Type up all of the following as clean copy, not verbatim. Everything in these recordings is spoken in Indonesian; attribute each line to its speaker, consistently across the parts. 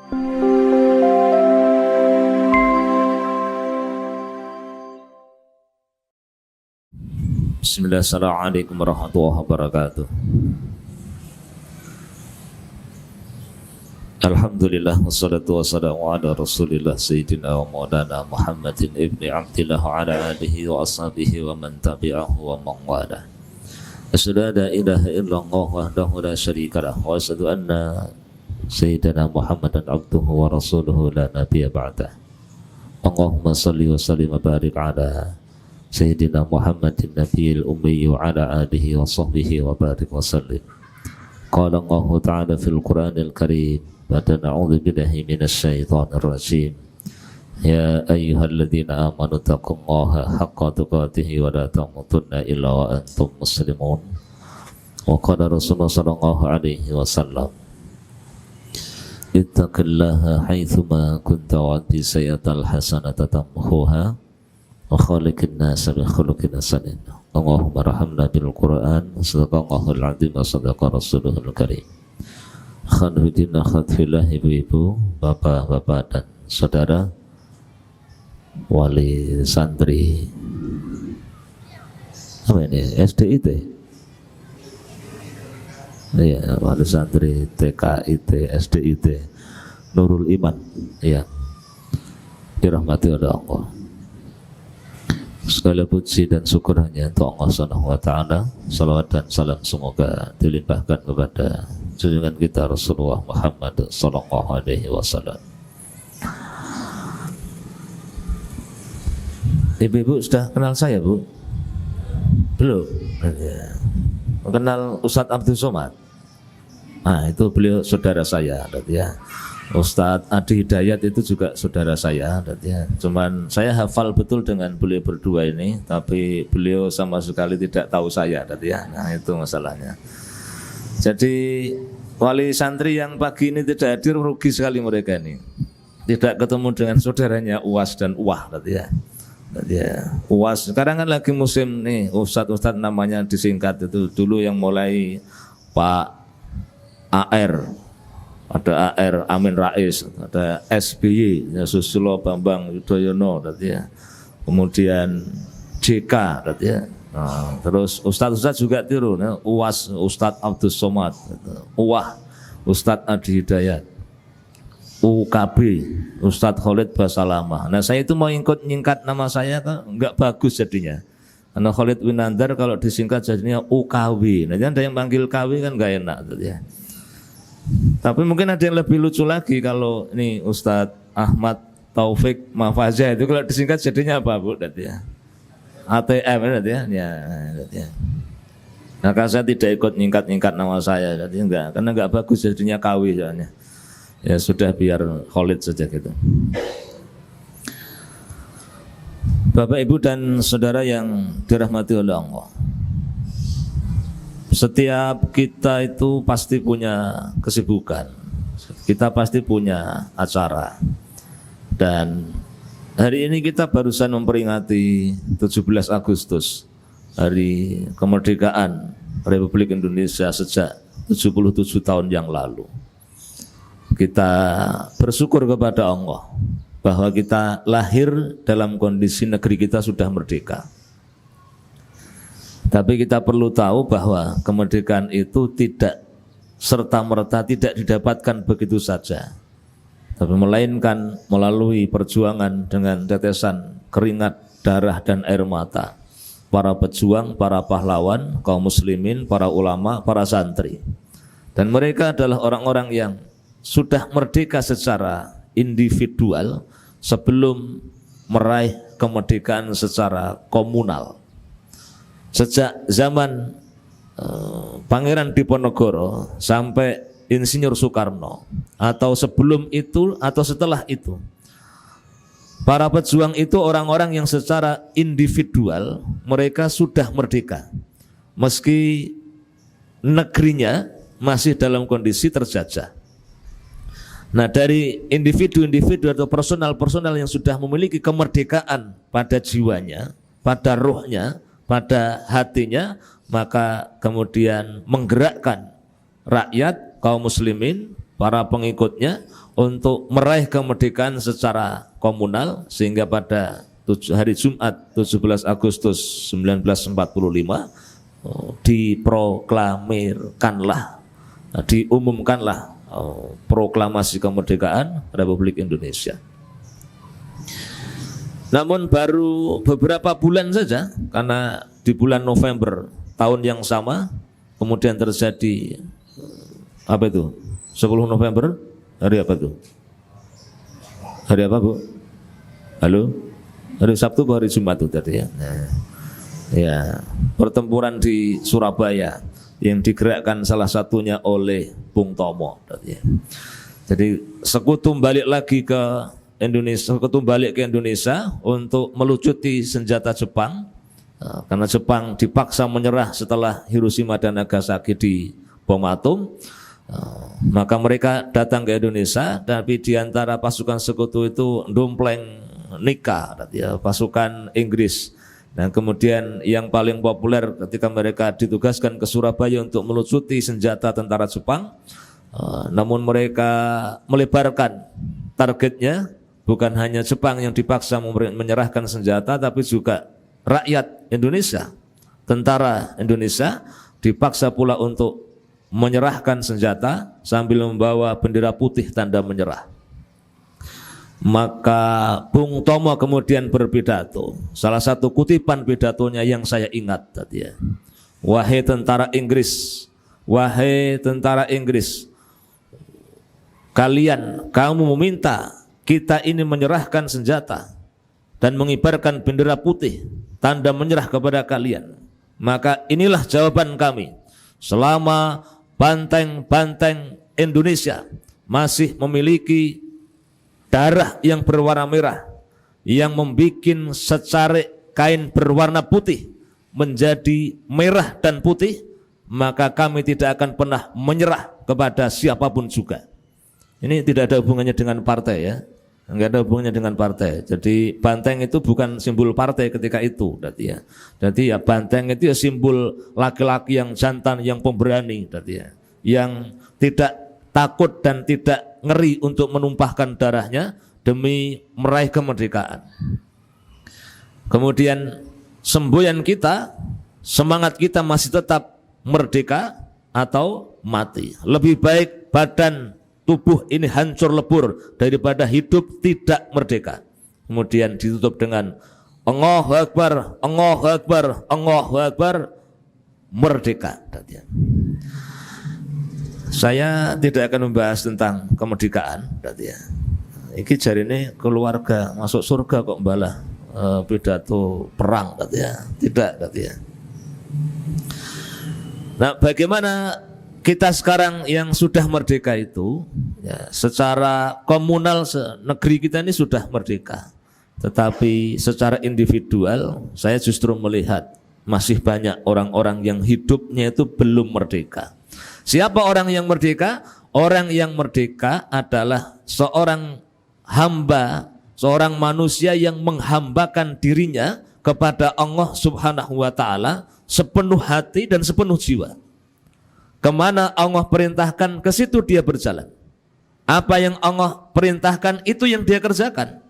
Speaker 1: Bismillahirrahmanirrahim warahmatullahi wabarakatuh. Alhamdulillah wassalatu wassalamu ala rasulillah sayyidina wa maulana Muhammadin ibni Abdillah wa ala alihi wa ashabihi wa man tabi'ahu wa man wala. Asyhadu an la ilaha illallah wahdahu la syarika lah wa asyhadu anna sayyidina Muhammadan abduhu wa rasuluhu la nabiyya ba'dah. Allahumma salli wa sallim wa barik ala Sayyidina Muhammadin Nabiyil Ummi wa ala alihi wa sahbihi wa barik wa sallim. Qala Allah Ta'ala fil Qur'anil Karim, ba'da na'udzu billahi minasy syaithanir rajim. Ya ayyuhalladzina amanu taqullaha haqqa tuqatih wa la tamutunna illa wa antum muslimun. Wa qala Rasulullah sallallahu alaihi wasallam, ittaqillaha haitsuma kunta wa ati sayyatal hasanata tamhuha wa khaliqin nasa bi khuluqin hasanin. Allahumma rahamna bil Qur'an, sadaqallahul azim wa sadaqa rasuluhul karim. Khanudin akhadfillah, ibu-ibu, bapak-bapak dan saudara wali santri apa ini, SDIT ya, wali santri TKIT, SDIT Nurul Iman ya, dirahmati oleh Allah. Segala puji dan syukur hanya untuk Allah Subhanahu wa Ta'ala. Salawat dan salam semoga dilimpahkan kepada junjungan kita Rasulullah Muhammad sallallahu alaihi wasallam. Ibu-ibu sudah kenal saya, Bu? Belum? Kenal Ustadz Abdul Somad? Nah, itu beliau saudara saya, ya. Ustadz Adi Hidayat itu juga saudara saya, ya. Cuman saya hafal betul dengan beliau berdua ini, tapi beliau sama sekali tidak tahu saya, ya. Nah, itu masalahnya. Jadi wali santri yang pagi ini tidak hadir, rugi sekali mereka ini. Tidak ketemu dengan saudaranya Uwas dan Uwah, ya. Ya, Uwas sekarang kan lagi musim nih, Ustadz namanya disingkat itu dulu yang mulai Pak AR, ada AR Amin Rais, ada SBY ya, Susilo Bambang Yudhoyono, ya. Kemudian JK, ya. Nah, terus Ustadz juga tiru, ya. Uwas Ustadz Abdul Somad, Uwah Ustadz Adi Hidayat, UKB Ustadz Khalid Basalamah. Nah, saya itu mau nyingkat nama saya kan enggak bagus jadinya. Karena Khalid Winandar kalau disingkat jadinya UKW. Nah, ada yang panggil KW kan enggak enak, ya. Tapi mungkin ada yang lebih lucu lagi kalau ini Ustadz Ahmad Taufik Mahfazah itu kalau disingkat jadinya apa, Bu? Ya. ATM, ya. Ya. Nah, kalau saya tidak ikut nyingkat nama saya, jadi enggak, karena enggak bagus jadinya KW soalnya. Ya sudah, biar Khalid saja gitu. Bapak, Ibu dan saudara yang dirahmati oleh Allah. Setiap kita itu pasti punya kesibukan, kita pasti punya acara. Dan hari ini kita barusan memperingati 17 Agustus, Hari Kemerdekaan Republik Indonesia sejak 77 tahun yang lalu. Kita bersyukur kepada Allah bahwa kita lahir dalam kondisi negeri kita sudah merdeka. Tapi kita perlu tahu bahwa kemerdekaan itu tidak serta-merta tidak didapatkan begitu saja, tapi melainkan melalui perjuangan dengan tetesan keringat, darah dan air mata para pejuang, para pahlawan, kaum muslimin, para ulama, para santri. Dan mereka adalah orang-orang yang sudah merdeka secara individual sebelum meraih kemerdekaan secara komunal. Sejak zaman Pangeran Diponegoro sampai Insinyur Soekarno, atau sebelum itu atau setelah itu, para pejuang itu orang-orang yang secara individual mereka sudah merdeka, meski negerinya masih dalam kondisi terjajah. Nah, dari individu-individu atau personal-personal yang sudah memiliki kemerdekaan pada jiwanya, pada rohnya, pada hatinya, maka kemudian menggerakkan rakyat, kaum muslimin, para pengikutnya untuk meraih kemerdekaan secara komunal, sehingga pada hari Jumat 17 Agustus 1945 diproklamirkanlah, diumumkanlah proklamasi kemerdekaan Republik Indonesia. Namun baru beberapa bulan saja, karena di bulan November tahun yang sama kemudian terjadi apa itu? 10 November hari apa itu? Hari apa, Bu? Halo? Hari Sabtu atau hari Jumat itu tadi ya? Nah, ya, pertempuran di Surabaya yang digerakkan salah satunya oleh Bung Tomo. Jadi sekutu balik lagi ke Indonesia, sekutu balik ke Indonesia untuk melucuti senjata Jepang, karena Jepang dipaksa menyerah setelah Hiroshima dan Nagasaki dibom atom. Maka mereka datang ke Indonesia, tapi di antara pasukan sekutu itu dompleng Nika, pasukan Inggris. Dan kemudian yang paling populer ketika mereka ditugaskan ke Surabaya untuk melucuti senjata tentara Jepang, namun mereka melebarkan targetnya, bukan hanya Jepang yang dipaksa menyerahkan senjata, tapi juga rakyat Indonesia, tentara Indonesia dipaksa pula untuk menyerahkan senjata sambil membawa bendera putih tanda menyerah. Maka Bung Tomo kemudian berpidato. Salah satu kutipan pidatonya yang saya ingat tadi ya. Wahai tentara Inggris, wahai tentara Inggris, kamu meminta kita ini menyerahkan senjata dan mengibarkan bendera putih tanda menyerah kepada kalian. Maka inilah jawaban kami. Selama banteng-banteng Indonesia masih memiliki darah yang berwarna merah, yang membuat secarik kain berwarna putih menjadi merah dan putih, maka kami tidak akan pernah menyerah kepada siapapun juga. Ini tidak ada hubungannya dengan partai ya, enggak ada hubungannya dengan partai. Jadi banteng itu bukan simbol partai ketika itu, ya. Jadi ya banteng itu ya simbol laki-laki yang jantan, yang pemberani, ya. Yang tidak takut dan tidak ngeri untuk menumpahkan darahnya demi meraih kemerdekaan. Kemudian semboyan kita, semangat kita masih tetap merdeka atau mati. Lebih baik badan tubuh ini hancur lebur daripada hidup tidak merdeka. Kemudian ditutup dengan Allahu Akbar, Allahu Akbar, Allahu Akbar, merdeka. Saya tidak akan membahas tentang kemerdekaan, ya. Iki jari ini keluarga masuk surga kok balah pidato perang, ya. Tidak, ya. Nah, bagaimana kita sekarang yang sudah merdeka itu, ya, secara komunal negeri kita ini sudah merdeka, tetapi secara individual saya justru melihat masih banyak orang-orang yang hidupnya itu belum merdeka. Siapa orang yang merdeka? Orang yang merdeka adalah seorang hamba, seorang manusia yang menghambakan dirinya kepada Allah Subhanahu wa Ta'ala sepenuh hati dan sepenuh jiwa. Kemana Allah perintahkan, ke situ dia berjalan. Apa yang Allah perintahkan, itu yang dia kerjakan.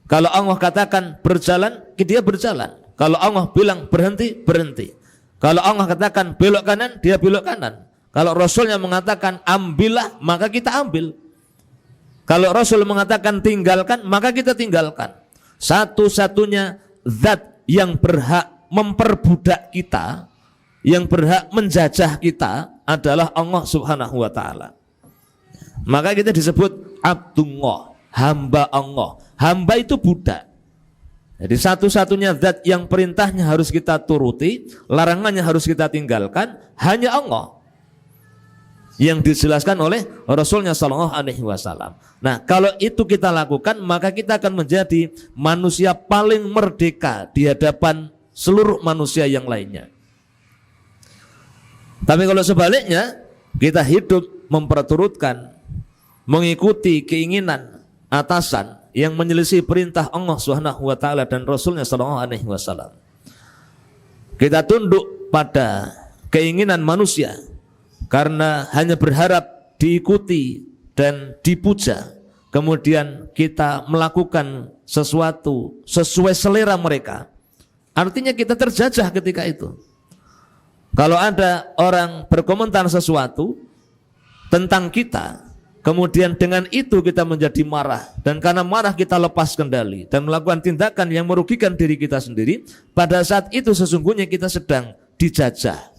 Speaker 1: Kalau Allah katakan berjalan, dia berjalan. Kalau Allah bilang berhenti, berhenti. Kalau Allah katakan belok kanan, dia belok kanan. Kalau Rasulnya mengatakan ambillah, maka kita ambil. Kalau Rasul mengatakan tinggalkan, maka kita tinggalkan. Satu-satunya zat yang berhak memperbudak kita, yang berhak menjajah kita adalah Allah Subhanahu wa Ta'ala. Maka kita disebut Abdullah, hamba Allah. Hamba itu budak. Jadi satu-satunya zat yang perintahnya harus kita turuti, larangannya harus kita tinggalkan, hanya Allah, yang dijelaskan oleh Rasulnya Shallallahu Alaihi Wasallam. Nah, kalau itu kita lakukan, maka kita akan menjadi manusia paling merdeka di hadapan seluruh manusia yang lainnya. Tapi kalau sebaliknya, kita hidup memperturutkan, mengikuti keinginan atasan yang menyelisih perintah Allah Subhanahu wa Ta'ala dan Rasulnya Shallallahu Alaihi Wasallam. Kita tunduk pada keinginan manusia karena hanya berharap diikuti dan dipuja, kemudian kita melakukan sesuatu sesuai selera mereka, artinya kita terjajah ketika itu. Kalau ada orang berkomentar sesuatu tentang kita, kemudian dengan itu kita menjadi marah, dan karena marah kita lepas kendali dan melakukan tindakan yang merugikan diri kita sendiri, pada saat itu sesungguhnya kita sedang dijajah.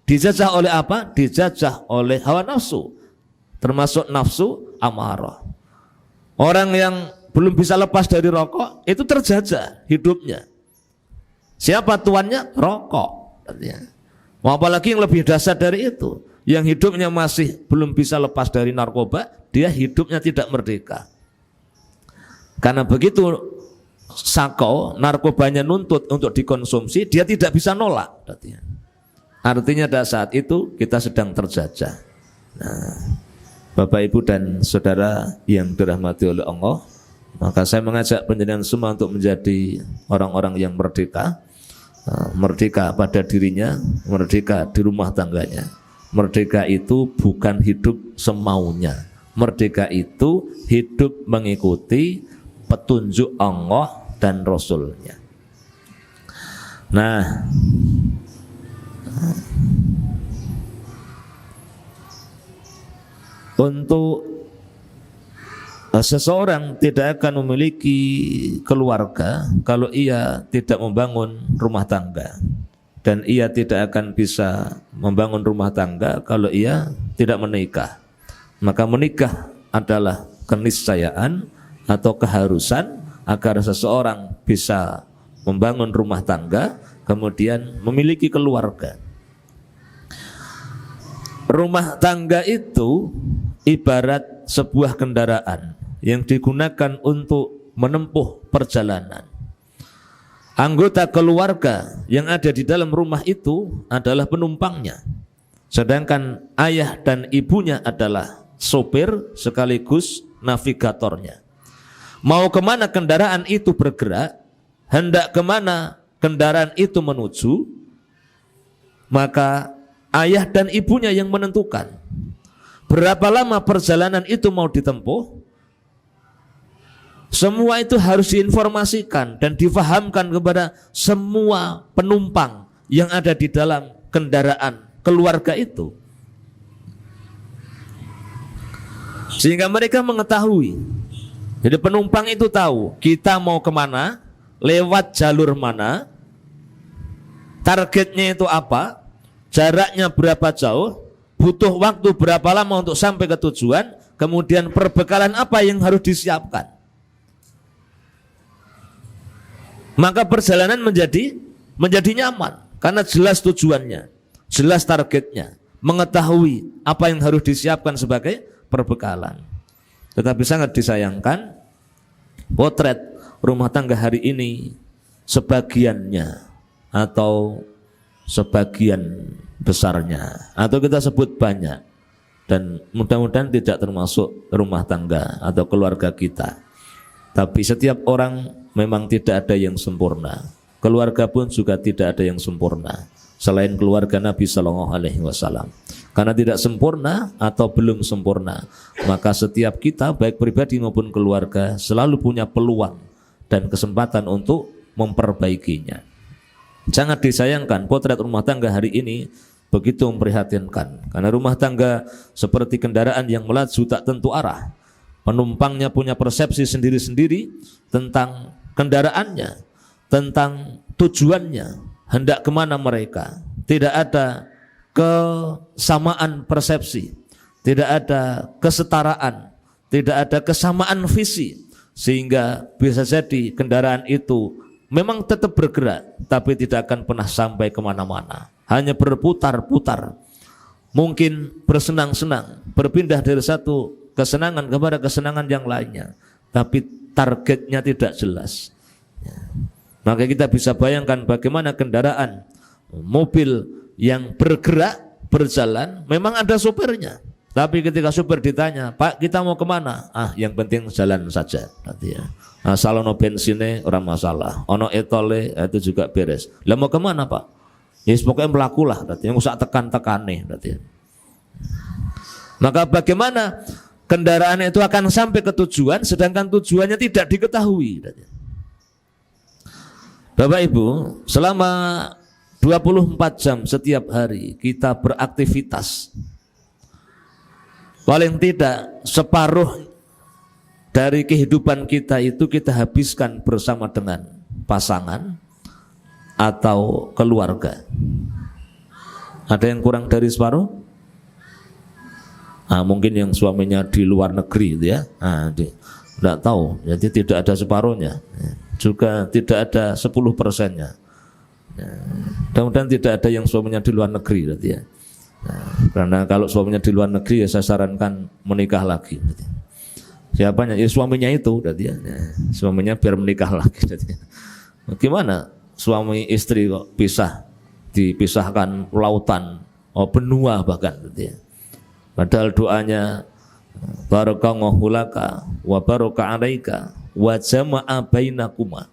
Speaker 1: Dijajah oleh apa? Dijajah oleh hawa nafsu, termasuk nafsu amarah. Orang yang belum bisa lepas dari rokok itu terjajah hidupnya. Siapa tuannya? Rokok. Apalagi yang lebih dasar dari itu, yang hidupnya masih belum bisa lepas dari narkoba, dia hidupnya tidak merdeka. Karena begitu sakau, narkobanya nuntut untuk dikonsumsi, dia tidak bisa nolak. Artinya pada saat itu kita sedang terjajah. Nah, Bapak, Ibu, dan Saudara yang dirahmati oleh Allah, maka saya mengajak panjenengan semua untuk menjadi orang-orang yang merdeka. Merdeka pada dirinya, merdeka di rumah tangganya. Merdeka itu bukan hidup semaunya. Merdeka itu hidup mengikuti petunjuk Allah dan Rasulnya. Nah, untuk seseorang tidak akan memiliki keluarga kalau ia tidak membangun rumah tangga, dan ia tidak akan bisa membangun rumah tangga kalau ia tidak menikah. Maka menikah adalah keniscayaan atau keharusan agar seseorang bisa membangun rumah tangga, kemudian memiliki keluarga. Rumah tangga itu ibarat sebuah kendaraan yang digunakan untuk menempuh perjalanan. Anggota keluarga yang ada di dalam rumah itu adalah penumpangnya, sedangkan ayah dan ibunya adalah sopir sekaligus navigatornya. Mau kemana kendaraan itu bergerak, hendak kemana kendaraan itu menuju, maka ayah dan ibunya yang menentukan. Berapa lama perjalanan itu mau ditempuh, semua itu harus diinformasikan dan difahamkan kepada semua penumpang yang ada di dalam kendaraan keluarga itu, sehingga mereka mengetahui. Jadi penumpang itu tahu kita mau kemana, lewat jalur mana, targetnya itu apa, jaraknya berapa jauh, butuh waktu berapa lama untuk sampai ke tujuan, kemudian perbekalan apa yang harus disiapkan. Maka perjalanan menjadi nyaman karena jelas tujuannya, jelas targetnya, mengetahui apa yang harus disiapkan sebagai perbekalan. Tetapi sangat disayangkan, potret rumah tangga hari ini sebagiannya atau sebagian besarnya, atau kita sebut banyak, dan mudah-mudahan tidak termasuk rumah tangga atau keluarga kita. Tapi setiap orang memang tidak ada yang sempurna. Keluarga pun juga tidak ada yang sempurna selain keluarga Nabi Sallallahu Alaihi Wasallam. Karena tidak sempurna atau belum sempurna, maka setiap kita baik pribadi maupun keluarga selalu punya peluang dan kesempatan untuk memperbaikinya. Sangat disayangkan potret rumah tangga hari ini begitu memprihatinkan. Karena rumah tangga seperti kendaraan yang melaju tak tentu arah. Penumpangnya punya persepsi sendiri-sendiri tentang kendaraannya, tentang tujuannya, hendak kemana mereka. Tidak ada kesamaan persepsi, tidak ada kesetaraan, tidak ada kesamaan visi, sehingga bisa jadi kendaraan itu memang tetap bergerak, tapi tidak akan pernah sampai kemana-mana, hanya berputar-putar, mungkin bersenang-senang, berpindah dari satu kesenangan kepada kesenangan yang lainnya, tapi targetnya tidak jelas. Maka kita bisa bayangkan bagaimana kendaraan, mobil yang bergerak, berjalan, memang ada sopirnya, tapi ketika sopir ditanya, Pak kita mau kemana? Yang penting jalan saja, asal ono bensinnya orang masalah, ono etole itu juga beres. Lah mau kemana Pak? Ya pokoknya melakulah, yang usah tekan-tekan nih. Maka bagaimana kendaraan itu akan sampai ke tujuan, sedangkan tujuannya tidak diketahui. Bapak Ibu, selama 24 jam setiap hari kita beraktivitas, paling tidak separuh dari kehidupan kita itu kita habiskan bersama dengan pasangan atau keluarga. Ada yang kurang dari separuh? Mungkin yang suaminya di luar negeri gitu ya. Tidak tahu, jadi tidak ada separuhnya. Juga tidak ada 10%-nya. Mudah-mudahan tidak ada yang suaminya di luar negeri berarti ya. Karena kalau suaminya di luar negeri ya saya sarankan menikah lagi. Berarti. Siapanya? Ya suaminya itu berarti ya. Suaminya biar menikah lagi berarti. Gimana suami istri kok pisah, dipisahkan lautan, benua bahkan berarti ya. Padahal doanya barakallahu laka wa baraka alaika wa jama'a bainakuma,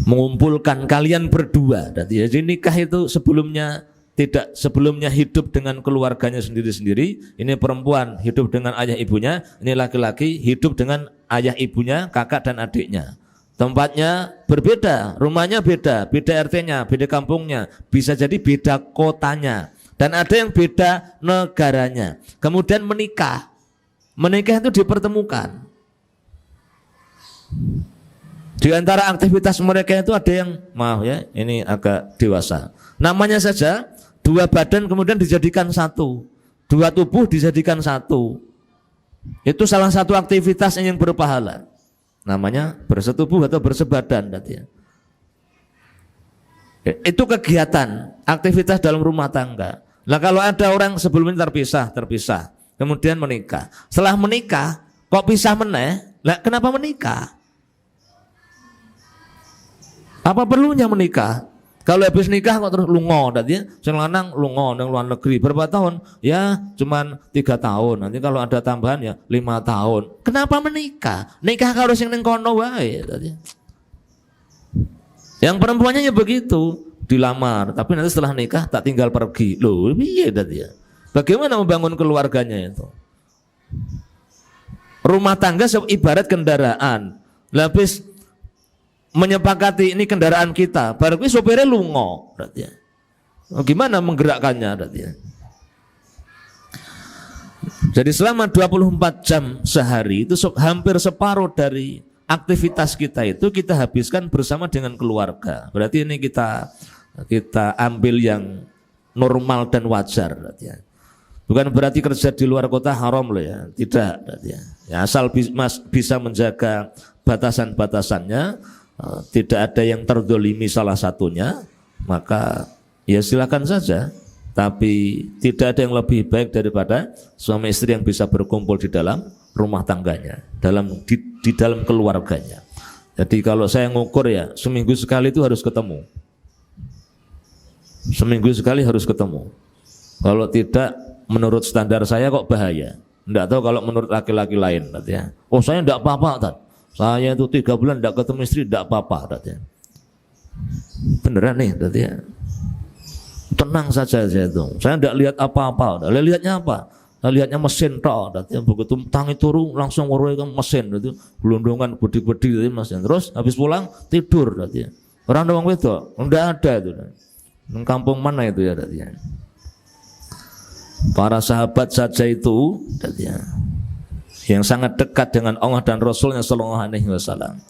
Speaker 1: mengumpulkan kalian berdua. Jadi nikah itu sebelumnya hidup dengan keluarganya sendiri-sendiri. Ini perempuan hidup dengan ayah ibunya, ini laki-laki hidup dengan ayah ibunya, kakak dan adiknya. Tempatnya berbeda, rumahnya beda, beda RT-nya, beda kampungnya, bisa jadi beda kotanya. Dan ada yang beda negaranya. Kemudian menikah. Menikah itu dipertemukan. Di antara aktivitas mereka itu ada yang, maaf ya, ini agak dewasa. Namanya saja, dua badan kemudian dijadikan satu. Dua tubuh dijadikan satu. Itu salah satu aktivitas yang berpahala. Namanya bersetubuh atau bersebadan. Itu kegiatan, aktivitas dalam rumah tangga. Nah kalau ada orang sebelumnya terpisah, kemudian menikah. Setelah menikah, kok pisah meneh? Lah kenapa menikah? Apa perlunya menikah? Kalau habis nikah kok terus lungo, nanti sing lanang lungo nang luar negeri berapa tahun? Ya cuman 3 tahun. Nanti kalau ada tambahan ya 5 tahun. Kenapa menikah? Nikah kalau sing ning kono wae. Yang perempuannya ya begitu. Dilamar, tapi nanti setelah nikah tak tinggal pergi. Loh, iya ya. Bagaimana membangun keluarganya itu? Rumah tangga ibarat kendaraan. Habis menyepakati ini kendaraan kita, baru ini sopirnya lungo, berarti ya. Gimana menggerakkannya, berarti ya. Jadi selama 24 jam sehari itu hampir separuh dari aktivitas kita itu kita habiskan bersama dengan keluarga. Berarti ini kita ambil yang normal dan wajar. Bukan berarti kerja di luar kota haram loh ya, tidak. Ya, asal bisa menjaga batasan-batasannya, tidak ada yang terdolimi salah satunya, maka ya silakan saja. Tapi tidak ada yang lebih baik daripada suami istri yang bisa berkumpul di dalam rumah tangganya, di dalam keluarganya. Jadi kalau saya ngukur ya seminggu sekali itu harus ketemu. Seminggu sekali harus ketemu. Kalau tidak menurut standar saya kok bahaya. Tidak tahu kalau menurut laki-laki lain. Ya. Oh saya tidak apa-apa. Saya itu 3 bulan tidak ketemu istri tidak apa-apa. Ya. Beneran nih. Ya. Tenang saja saya itu. Saya tidak lihat apa-apa. Lihatnya apa? Lihatnya mesin toh. Ya. Begitu tangi turu langsung warukan mesin. Ya. Gelondongan budi-budi. Ya. Terus habis pulang tidur. Ya. Orang doang itu tidak ada itu. Kampung mana itu ya, ya. Para sahabat saja itu yang sangat dekat dengan Allah dan Rasulnya Sallallahu Alaihi Wasallam.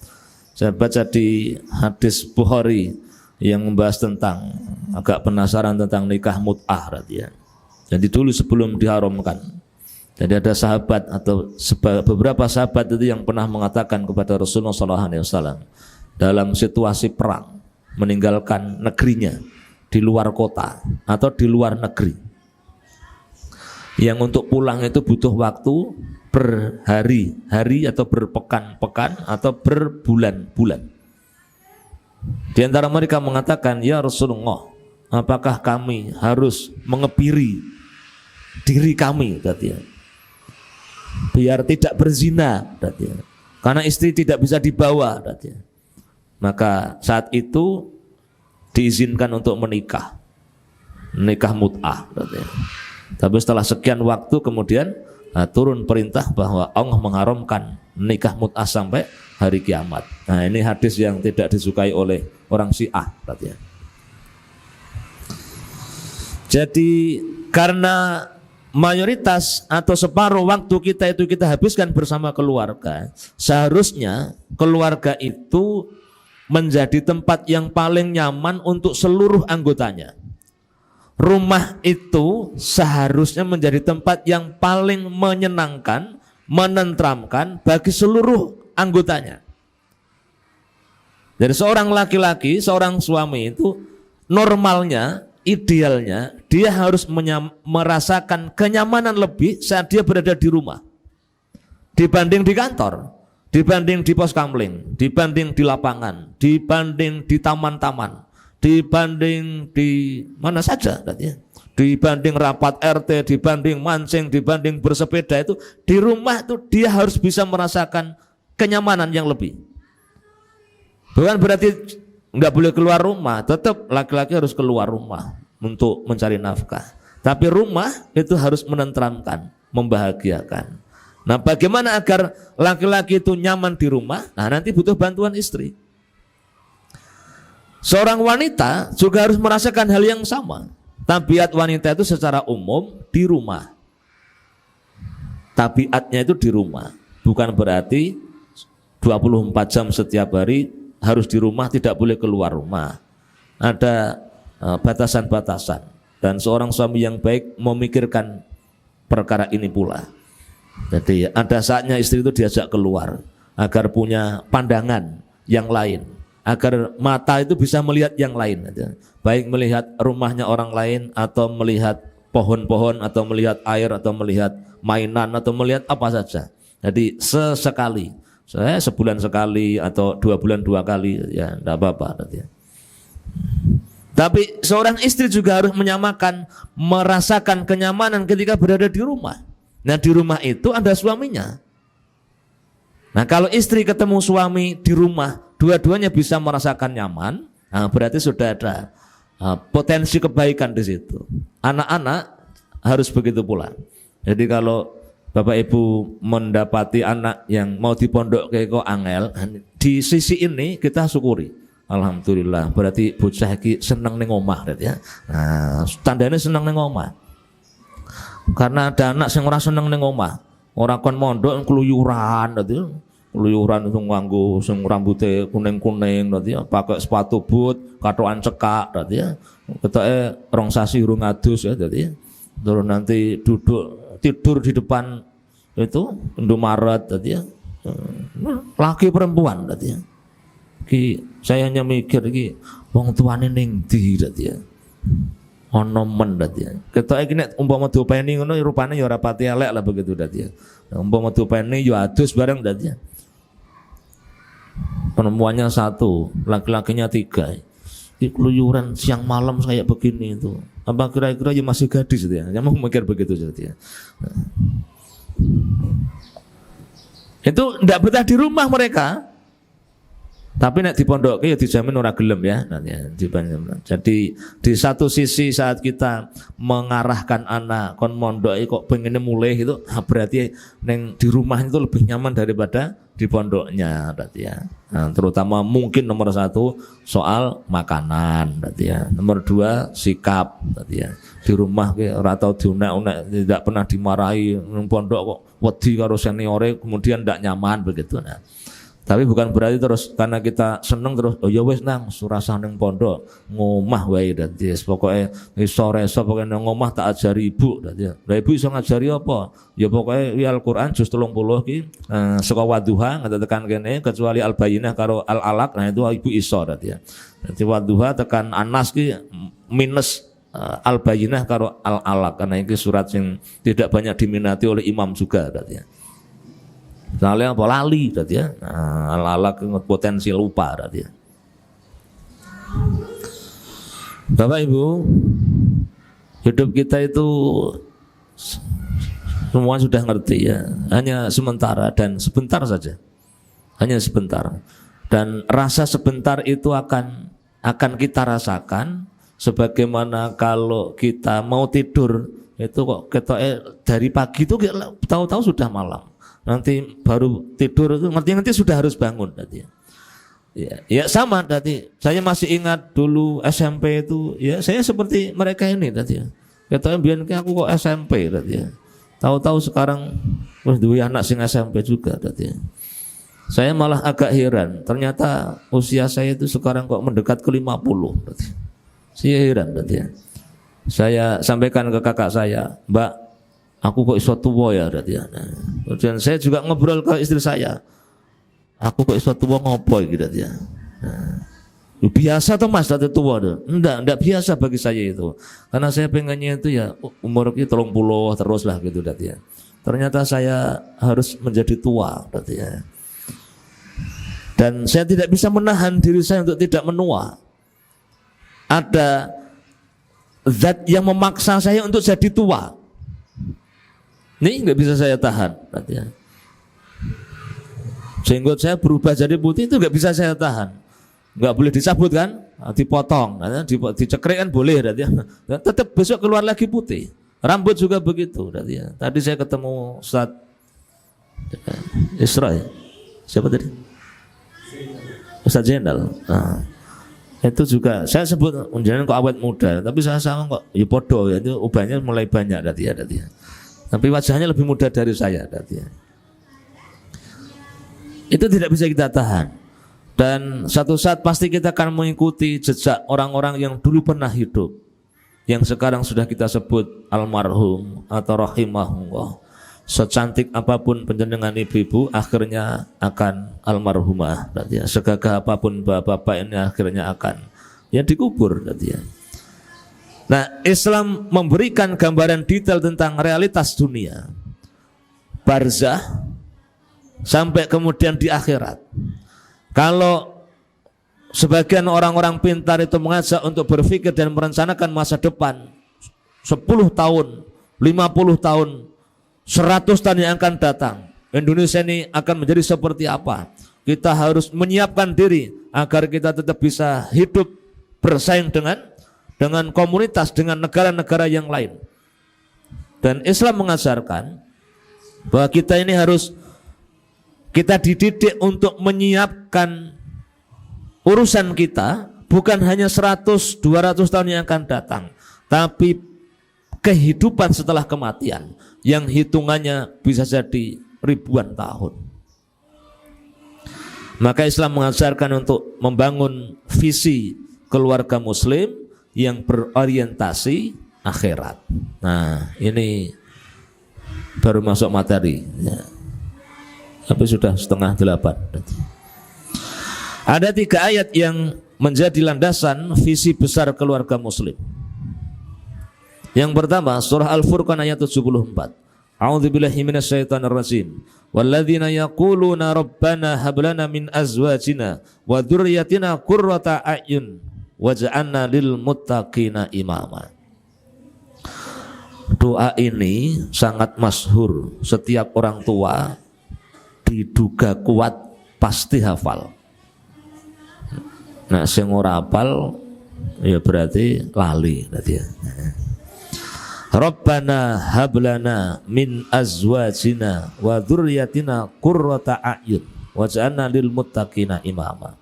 Speaker 1: Saya baca di hadis Bukhari yang membahas tentang, agak penasaran tentang nikah mut'ah ya. Jadi dulu sebelum diharamkan, jadi ada sahabat atau beberapa sahabat itu yang pernah mengatakan kepada Rasulullah Sallallahu Alaihi Wasallam dalam situasi perang, meninggalkan negerinya di luar kota atau di luar negeri, yang untuk pulang itu butuh waktu berhari-hari atau berpekan-pekan atau berbulan-bulan. Di antara mereka mengatakan, ya Rasulullah, apakah kami harus mengebiri diri kami, katanya, biar tidak berzina, katanya, karena istri tidak bisa dibawa, katanya. Maka saat itu diizinkan untuk nikah mut'ah. Tapi setelah sekian waktu kemudian turun perintah bahwa Allah mengharamkan nikah mut'ah sampai hari kiamat. Nah, ini hadis yang tidak disukai oleh orang Syiah berarti ya. Jadi karena mayoritas atau separuh waktu kita itu kita habiskan bersama keluarga, seharusnya keluarga itu menjadi tempat yang paling nyaman untuk seluruh anggotanya. Rumah itu seharusnya menjadi tempat yang paling menyenangkan, menenteramkan bagi seluruh anggotanya. Jadi seorang laki-laki, seorang suami itu normalnya, idealnya dia harus merasakan kenyamanan lebih saat dia berada di rumah dibanding di kantor, dibanding di pos kamling, dibanding di lapangan, dibanding di taman-taman, dibanding di mana saja, dibanding rapat RT, dibanding mancing, dibanding bersepeda. Itu di rumah itu dia harus bisa merasakan kenyamanan yang lebih. Bukan berarti nggak boleh keluar rumah, tetap laki-laki harus keluar rumah untuk mencari nafkah. Tapi rumah itu harus menenteramkan, membahagiakan. Nah, bagaimana agar laki-laki itu nyaman di rumah? Nah, nanti butuh bantuan istri. Seorang wanita juga harus merasakan hal yang sama. Tabiat wanita itu secara umum di rumah. Tabiatnya itu di rumah. Bukan berarti 24 jam setiap hari harus di rumah, tidak boleh keluar rumah. Ada batasan-batasan. Dan seorang suami yang baik memikirkan perkara ini pula. Jadi ada saatnya istri itu diajak keluar agar punya pandangan yang lain, agar mata itu bisa melihat yang lain, baik melihat rumahnya orang lain, atau melihat pohon-pohon, atau melihat air, atau melihat mainan, atau melihat apa saja. Jadi sesekali, saya sebulan sekali atau 2 bulan 2 kali, ya tidak apa-apa. Tapi seorang istri juga harus menyamakan, merasakan kenyamanan ketika berada di rumah. Nah, di rumah itu ada suaminya. Nah, kalau istri ketemu suami di rumah, dua-duanya bisa merasakan nyaman, nah berarti sudah ada potensi kebaikan di situ. Anak-anak harus begitu pula. Jadi kalau Bapak Ibu mendapati anak yang mau dipondok kayak kok angel, di sisi ini kita syukuri. Alhamdulillah, berarti bocah iki seneng ning omah berarti ya. Nah, tandanya seneng ning omah. Karena ada anak sing ora seneng ning omah, ora kon mondok keluyuran berarti. Keluyuran itu nganggo sing rambutnya kuning-kuning berarti ya, pakai sepatu boot, katokan cekak berarti ya. Ketoke rong sasi urung adus ya berarti ya. Terus nanti duduk tidur di depan itu Indomaret tadi ya, laki perempuan tadi ya. Saya hanya mikir iki wong tuane ning ndi tadi ya, ono men tadi ya. Ketoke iki nek umpama diopeni ngono rupane ya ora pati elek lah begitu tadi ya. Umpama diopeni ya adus bareng tadi ya. Perempuannya 1, laki-lakinya 3. Keluyuran siang malam kayak begini itu. Apa kira-kira ya masih gadis gitu ya? Yang mau mikir begitu jadi ya. Itu tidak betah di rumah mereka. Tapi nek dipondok ya dijamin ora gelem ya. Jadi di satu sisi saat kita mengarahkan anak kon mondok kok pengennya mulai itu, berarti neng di rumah itu lebih nyaman daripada di pondoknya berarti ya. Nah, terutama mungkin nomor 1 soal makanan berarti ya. Nomor 2 sikap berarti ya. Di rumah ki ora tau diunek-unek, tidak pernah dimarahi, nang pondok kok wedi karo seniore kemudian tidak nyaman begitu. Nah, tapi bukan berarti terus karena kita seneng terus oh ya wis nang surasa ning pondok ngomah wae dadi pokoke sore-sore pokoke nang ngomah tak ajari ibu dadi. Lah ibu iso ngajari apa? Ya pokoke Al-Qur'an juz 30 ki saka Wadduha nganti tekan kene kecuali Al-Bayyinah karo Al-Alaq, nah itu ibu iso dadi ya. Dadi Wadduha tekan An-Nas ki minus Al-Bayyinah karo Al-Alaq karena ini surat yang tidak banyak diminati oleh imam juga dadi ya. Soalnya apa lali berarti ya. Nah, ala-ala potensi lupa berarti ya. Bapak Ibu, hidup kita itu semua sudah ngerti ya. Hanya sementara dan sebentar saja. Hanya sebentar. Dan rasa sebentar itu akan kita rasakan sebagaimana kalau kita mau tidur itu kok dari pagi itu tahu-tahu sudah malam. Nanti baru tidur itu ngerti sudah harus bangun tadi. Ya sama tadi. Saya masih ingat dulu SMP itu, ya saya seperti mereka ini tadi. Katanya biar aku kok SMP tadi. Tahu-tahu sekarang dua anak sing SMP juga tadi. Saya malah agak heran. Ternyata usia saya itu sekarang kok mendekat ke 50 tadi. Saya heran tadi. Saya sampaikan ke kakak saya, Mbak, aku kok iso tua ya tadi. Kemudian saya juga ngobrol ke istri saya. Aku kok iso tua ngopo gitu ya. Biasa tuh Mas tadi tua tuh. Enggak biasa bagi saya itu. Karena saya pengennya itu ya umur kita 30 terus lah gitu tadi ya. Ternyata saya harus menjadi tua tadi ya. Dan saya tidak bisa menahan diri saya untuk tidak menua. Ada zat yang memaksa saya untuk jadi tua. Ini nggak bisa saya tahan tadi ya. Jenggot saya berubah jadi putih itu nggak bisa saya tahan, nggak boleh dicabut kan, dipotong, dicekrek kan boleh, tetap besok keluar lagi putih. Rambut juga begitu, ya. Tadi saya ketemu Ustaz Isra, ya? Siapa tadi? Ustaz Zainal. Nah, itu juga saya sebut jangan kok awet muda, tapi saya sama kok ya podo ya, itu ubahnya mulai banyak tadi ya. Tapi wajahnya lebih muda dari saya tadi ya. Itu tidak bisa kita tahan. Dan satu saat pasti kita akan mengikuti jejak orang-orang yang dulu pernah hidup, yang sekarang sudah kita sebut almarhum atau rahimahullah. Secantik apapun penjenengan ibu-ibu akhirnya akan almarhumah. Segagah apapun bapak-bapak ini akhirnya akan ya dikubur. Nah, Islam memberikan gambaran detail tentang realitas dunia, barzah, sampai kemudian di akhirat. Kalau sebagian orang-orang pintar itu mengajak untuk berpikir dan merencanakan masa depan 10 tahun, 50 tahun, 100 tahun yang akan datang, Indonesia ini akan menjadi seperti apa? Kita harus menyiapkan diri agar kita tetap bisa hidup bersaing dengan komunitas, dengan negara-negara yang lain. Dan Islam mengajarkan bahwa kita ini harus kita dididik untuk menyiapkan urusan kita, bukan hanya 100-200 tahun yang akan datang, tapi kehidupan setelah kematian yang hitungannya bisa jadi ribuan tahun. Maka Islam mengajarkan untuk membangun visi keluarga muslim yang berorientasi akhirat. Nah, ini baru masuk materi ya. Tapi sudah 7:30. Ada 3 ayat yang menjadi landasan visi besar keluarga muslim. Yang pertama surah Al-Furqan ayat 74. A'udzubillahi minasyaitonir rajim. Walladzina yaquluna rabbana hab lana min azwajina wa dzurriyyatina qurrata a'yun waj'alna lil muttaqina imama. Doa ini sangat masyhur, setiap orang tua diduga kuat pasti hafal. Nah, sing ora hafal ya berarti lali berarti ya. Rabbana hablana min azwajina wa dzurriyyatina qurrata a'yun waj'alna lil muttaqina imama.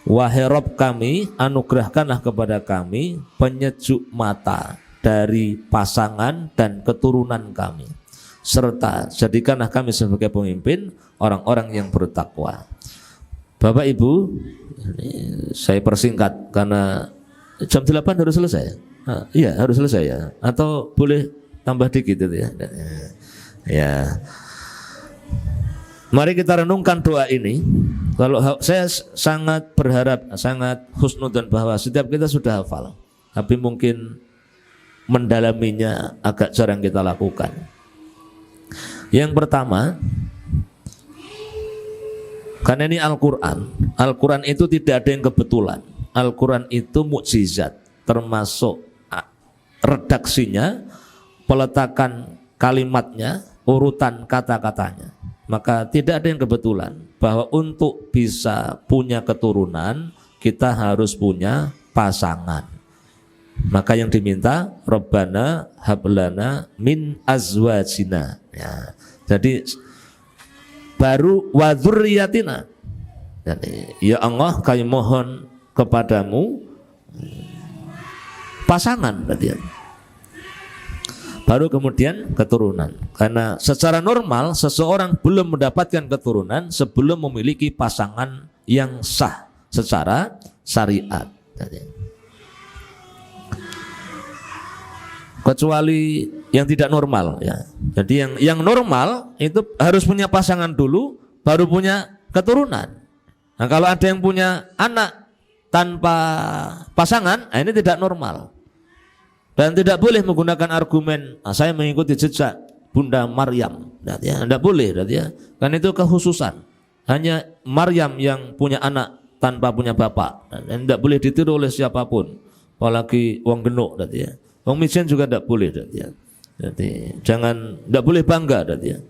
Speaker 1: Wahai Rabb kami, anugerahkanlah kepada kami penyejuk mata dari pasangan dan keturunan kami, serta jadikanlah kami sebagai pemimpin orang-orang yang bertakwa. Bapak Ibu, ini saya persingkat karena jam 8 harus selesai. Iya harus selesai ya. Atau boleh tambah dikit itu ya. Ya. Mari kita renungkan doa ini. Kalau saya sangat berharap, sangat husnudzon bahwa setiap kita sudah hafal, tapi mungkin mendalaminya agak jarang kita lakukan. Yang pertama, karena ini Al-Quran. Al-Quran itu tidak ada yang kebetulan. Al-Quran itu mukjizat, termasuk redaksinya, peletakan kalimatnya, urutan kata-katanya. Maka tidak ada yang kebetulan bahwa untuk bisa punya keturunan kita harus punya pasangan. Maka yang diminta Rabbana hablana min azwajina. Ya. Jadi baru wa dzurriyyatina. Jadi ya Allah kami mohon kepadamu pasangan berarti. Baru kemudian keturunan. Karena secara normal seseorang belum mendapatkan keturunan sebelum memiliki pasangan yang sah secara syariat. Kecuali yang tidak normal ya. Jadi yang normal itu harus punya pasangan dulu baru punya keturunan. Nah, kalau ada yang punya anak tanpa pasangan, nah ini tidak normal. Dan tidak boleh menggunakan argumen saya mengikuti jejak Bunda Maryam. Ya, tidak boleh ya. Kan itu kekhususan. Hanya Maryam yang punya anak tanpa punya bapak. Dan tidak boleh ditiru oleh siapapun. Apalagi wong genuk ya. Wong miskin juga tidak boleh ya. Jadi jangan, tidak boleh bangga ya.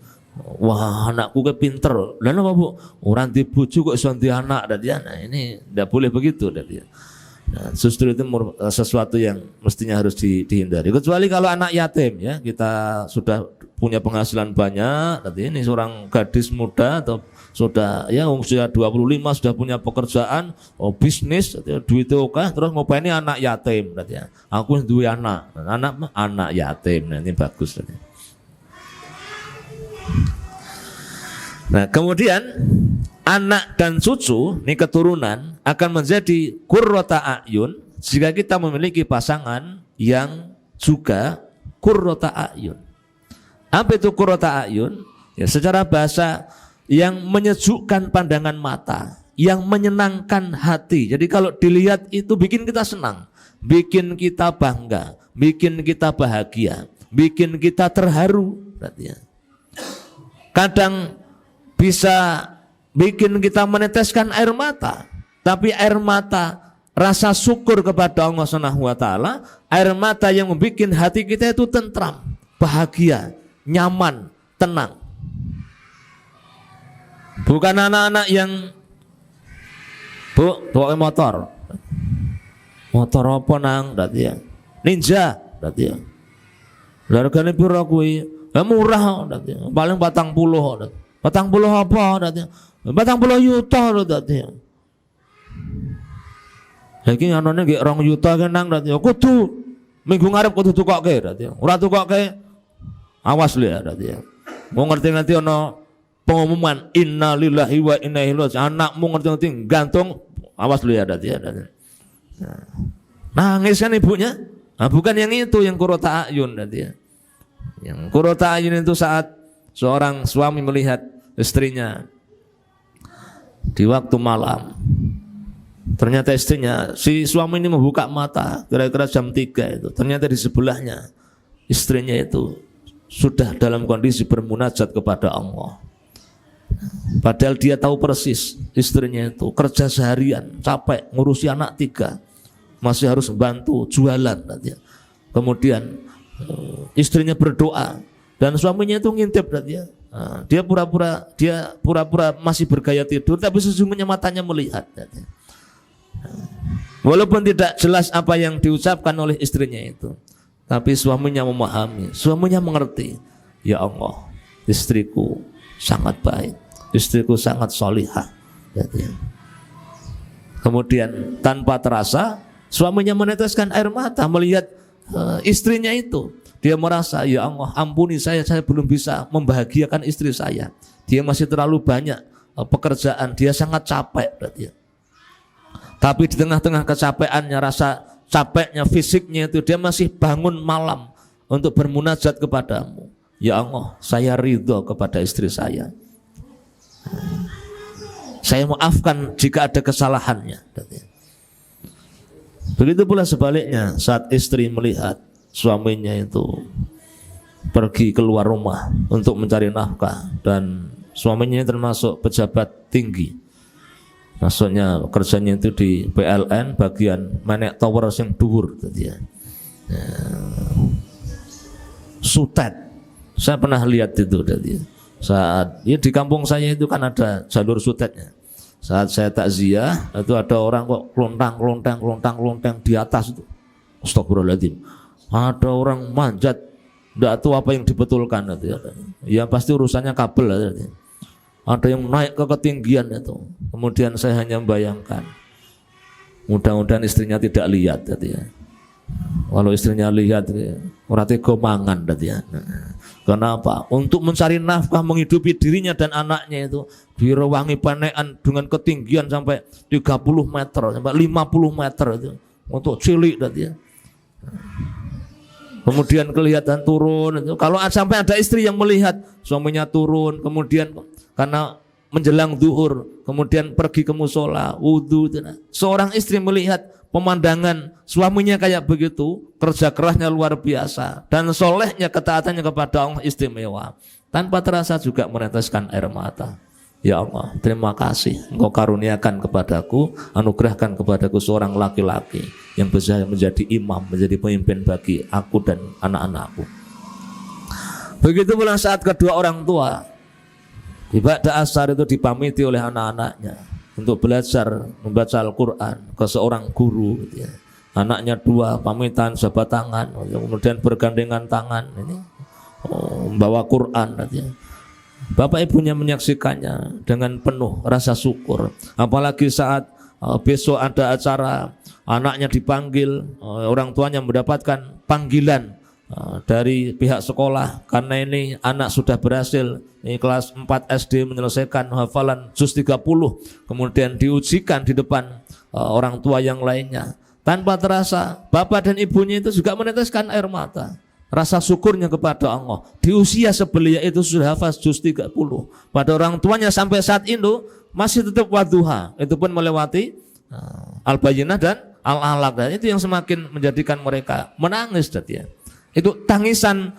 Speaker 1: Wah anakku ke pinter. Lalu apa bu? Orang di bojo kok iso di anak ya. Nah ini tidak boleh begitu ya. Nah, justru itu sesuatu yang mestinya harus dihindari. Kecuali kalau anak yatim ya, kita sudah punya penghasilan banyak, tadi ini seorang gadis muda atau sudah ya usia 25 sudah punya pekerjaan, bisnis, duitnya oke, terus ngopain ini anak yatim, ya. Aku dua anak yatim, nah, ini bagus. Tadi. Nah kemudian anak dan cucu, ini keturunan akan menjadi qurrata a'yun jika kita memiliki pasangan yang juga qurrata a'yun. Apa itu qurrata a'yun? Ya, secara bahasa yang menyejukkan pandangan mata, yang menyenangkan hati. Jadi kalau dilihat itu bikin kita senang, bikin kita bangga, bikin kita bahagia, bikin kita terharu. Kadang bisa bikin kita meneteskan air mata, tapi air mata rasa syukur kepada Allah Subhanahu wa taala, air mata yang membuat hati kita itu tentram, bahagia, nyaman, tenang. Bukan anak-anak yang bawa motor. Motor apa nang berarti ya? Ninja berarti ya. Hargane piro kuwi? Ya murah berarti. Paling 40. 40 apa berarti? 40 juta lho dadi. Saiki anane nggih 2 juta ki nang dadi. Kudu minggu ngarep kudu tukokke dadi. Ora tukokke awas lho ya dadi. Mau ngerti-ngerti ana pengumuman innalillahi wa inna ilaihi raji'un. Anakmu ngerti-ngerti gantung awas lho ya dadi. Nangis kan ibunya. Nah, bukan yang itu yang qurrata a'yun dadi. Yang qurrata a'yun itu saat seorang suami melihat istrinya di waktu malam. Ternyata istrinya, si suami ini membuka mata kira-kira jam 3 itu. Ternyata di sebelahnya istrinya itu sudah dalam kondisi bermunajat kepada Allah. Padahal dia tahu persis istrinya itu kerja seharian, capek, ngurusi anak 3, masih harus bantu jualan. Kemudian istrinya berdoa dan suaminya itu ngintip dia. Dia pura-pura masih bergaya tidur, tapi sesungguhnya matanya melihat. Walaupun tidak jelas apa yang diucapkan oleh istrinya itu, tapi suaminya memahami, suaminya mengerti. Ya Allah, istriku sangat baik, istriku sangat solihah. Kemudian tanpa terasa suaminya meneteskan air mata melihat istrinya itu. Dia merasa, ya Allah ampuni saya belum bisa membahagiakan istri saya. Dia masih terlalu banyak pekerjaan, dia sangat capek. Tapi di tengah-tengah kecapeannya, rasa capeknya, fisiknya itu, dia masih bangun malam untuk bermunajat kepadamu. Ya Allah, saya ridho kepada istri saya. Saya maafkan jika ada kesalahannya. Begitu pula sebaliknya, saat istri melihat suaminya itu pergi keluar rumah untuk mencari nafkah, dan suaminya termasuk pejabat tinggi, maksudnya kerjanya itu di PLN bagian manek tower yang dhuwur ya. Sutet, saya pernah lihat itu tadi. Saat ya di kampung saya itu kan ada jalur sutetnya. Saat saya takziah itu ada orang kok lontang di atas itu. Astagfirullahaladzim. Ada orang manjat, tidak tahu apa yang dibetulkan. Ya pasti urusannya kabel. Ada yang naik ke ketinggian itu. Kemudian saya hanya membayangkan, mudah-mudahan istrinya tidak lihat. Kalau istrinya lihat, orang tega mangan. Kenapa? Untuk mencari nafkah menghidupi dirinya dan anaknya itu direwangi panekan dengan ketinggian sampai 30 meter, sampai 50 meter itu untuk cilik tadi ya. Kemudian kelihatan turun. Kalau sampai ada istri yang melihat suaminya turun, kemudian karena menjelang zuhur, kemudian pergi ke musola, wudhu. Seorang istri melihat pemandangan suaminya kayak begitu, kerja kerasnya luar biasa, dan solehnya ketaatannya kepada Allah istimewa, tanpa terasa juga meneteskan air mata. Ya Allah, terima kasih Engkau karuniakan kepadaku, anugerahkan kepadaku seorang laki-laki yang bisa menjadi imam, menjadi pemimpin bagi aku dan anak-anakku. Begitu pula saat kedua orang tua ibadah asar itu dipamiti oleh anak-anaknya untuk belajar membaca Al-Quran ke seorang guru. Anaknya dua pamitan jabat tangan, kemudian bergandengan tangan ini membawa Quran. Bapak ibunya menyaksikannya dengan penuh rasa syukur. Apalagi saat besok ada acara, anaknya dipanggil, orang tuanya mendapatkan panggilan dari pihak sekolah karena ini anak sudah berhasil ini kelas 4 SD menyelesaikan hafalan juz 30, kemudian diujikan di depan orang tua yang lainnya. Tanpa terasa bapak dan ibunya itu juga meneteskan air mata. Rasa syukurnya kepada Allah. Di usia sebelia itu sudah hafaz juz 30. Pada orang tuanya sampai saat itu masih tetap wadduha. Itu pun melewati Al-Bayyinah dan Al-Alaq. Dan itu yang semakin menjadikan mereka menangis. Itu tangisan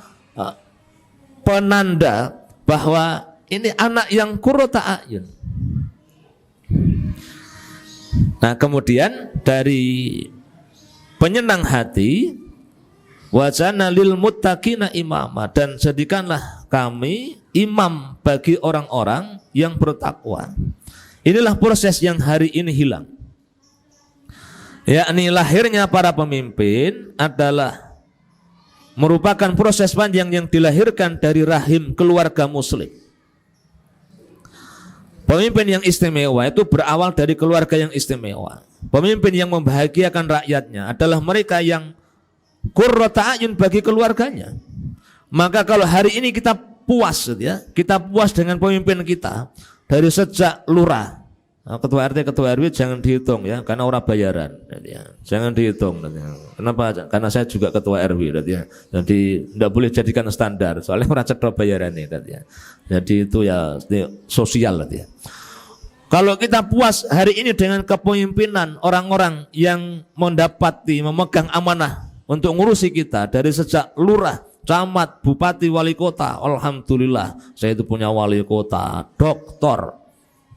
Speaker 1: penanda bahwa ini anak yang qurrata a'yun. Nah, kemudian dari penyenang hati, wajana lil muttaqina imama, dan jadikanlah kami imam bagi orang-orang yang bertakwa. Inilah proses yang hari ini hilang, yakni lahirnya para pemimpin adalah merupakan proses panjang yang dilahirkan dari rahim keluarga muslim. Pemimpin yang istimewa itu berawal dari keluarga yang istimewa. Pemimpin yang membahagiakan rakyatnya adalah mereka yang qurrata a'yun bagi keluarganya. Maka kalau hari ini kita puas kita puas dengan pemimpin kita dari sejak lurah, ketua RT, ketua RW jangan dihitung ya, karena orang bayaran jangan dihitung. Kenapa? Karena saya juga ketua RW jadi tidak boleh jadikan standar, soalnya orang cedera bayaran jadi itu ya sosial Kalau kita puas hari ini dengan kepemimpinan orang-orang yang memegang amanah untuk ngurusi kita dari sejak lurah, camat, bupati, wali kota. Alhamdulillah saya itu punya wali kota Dr.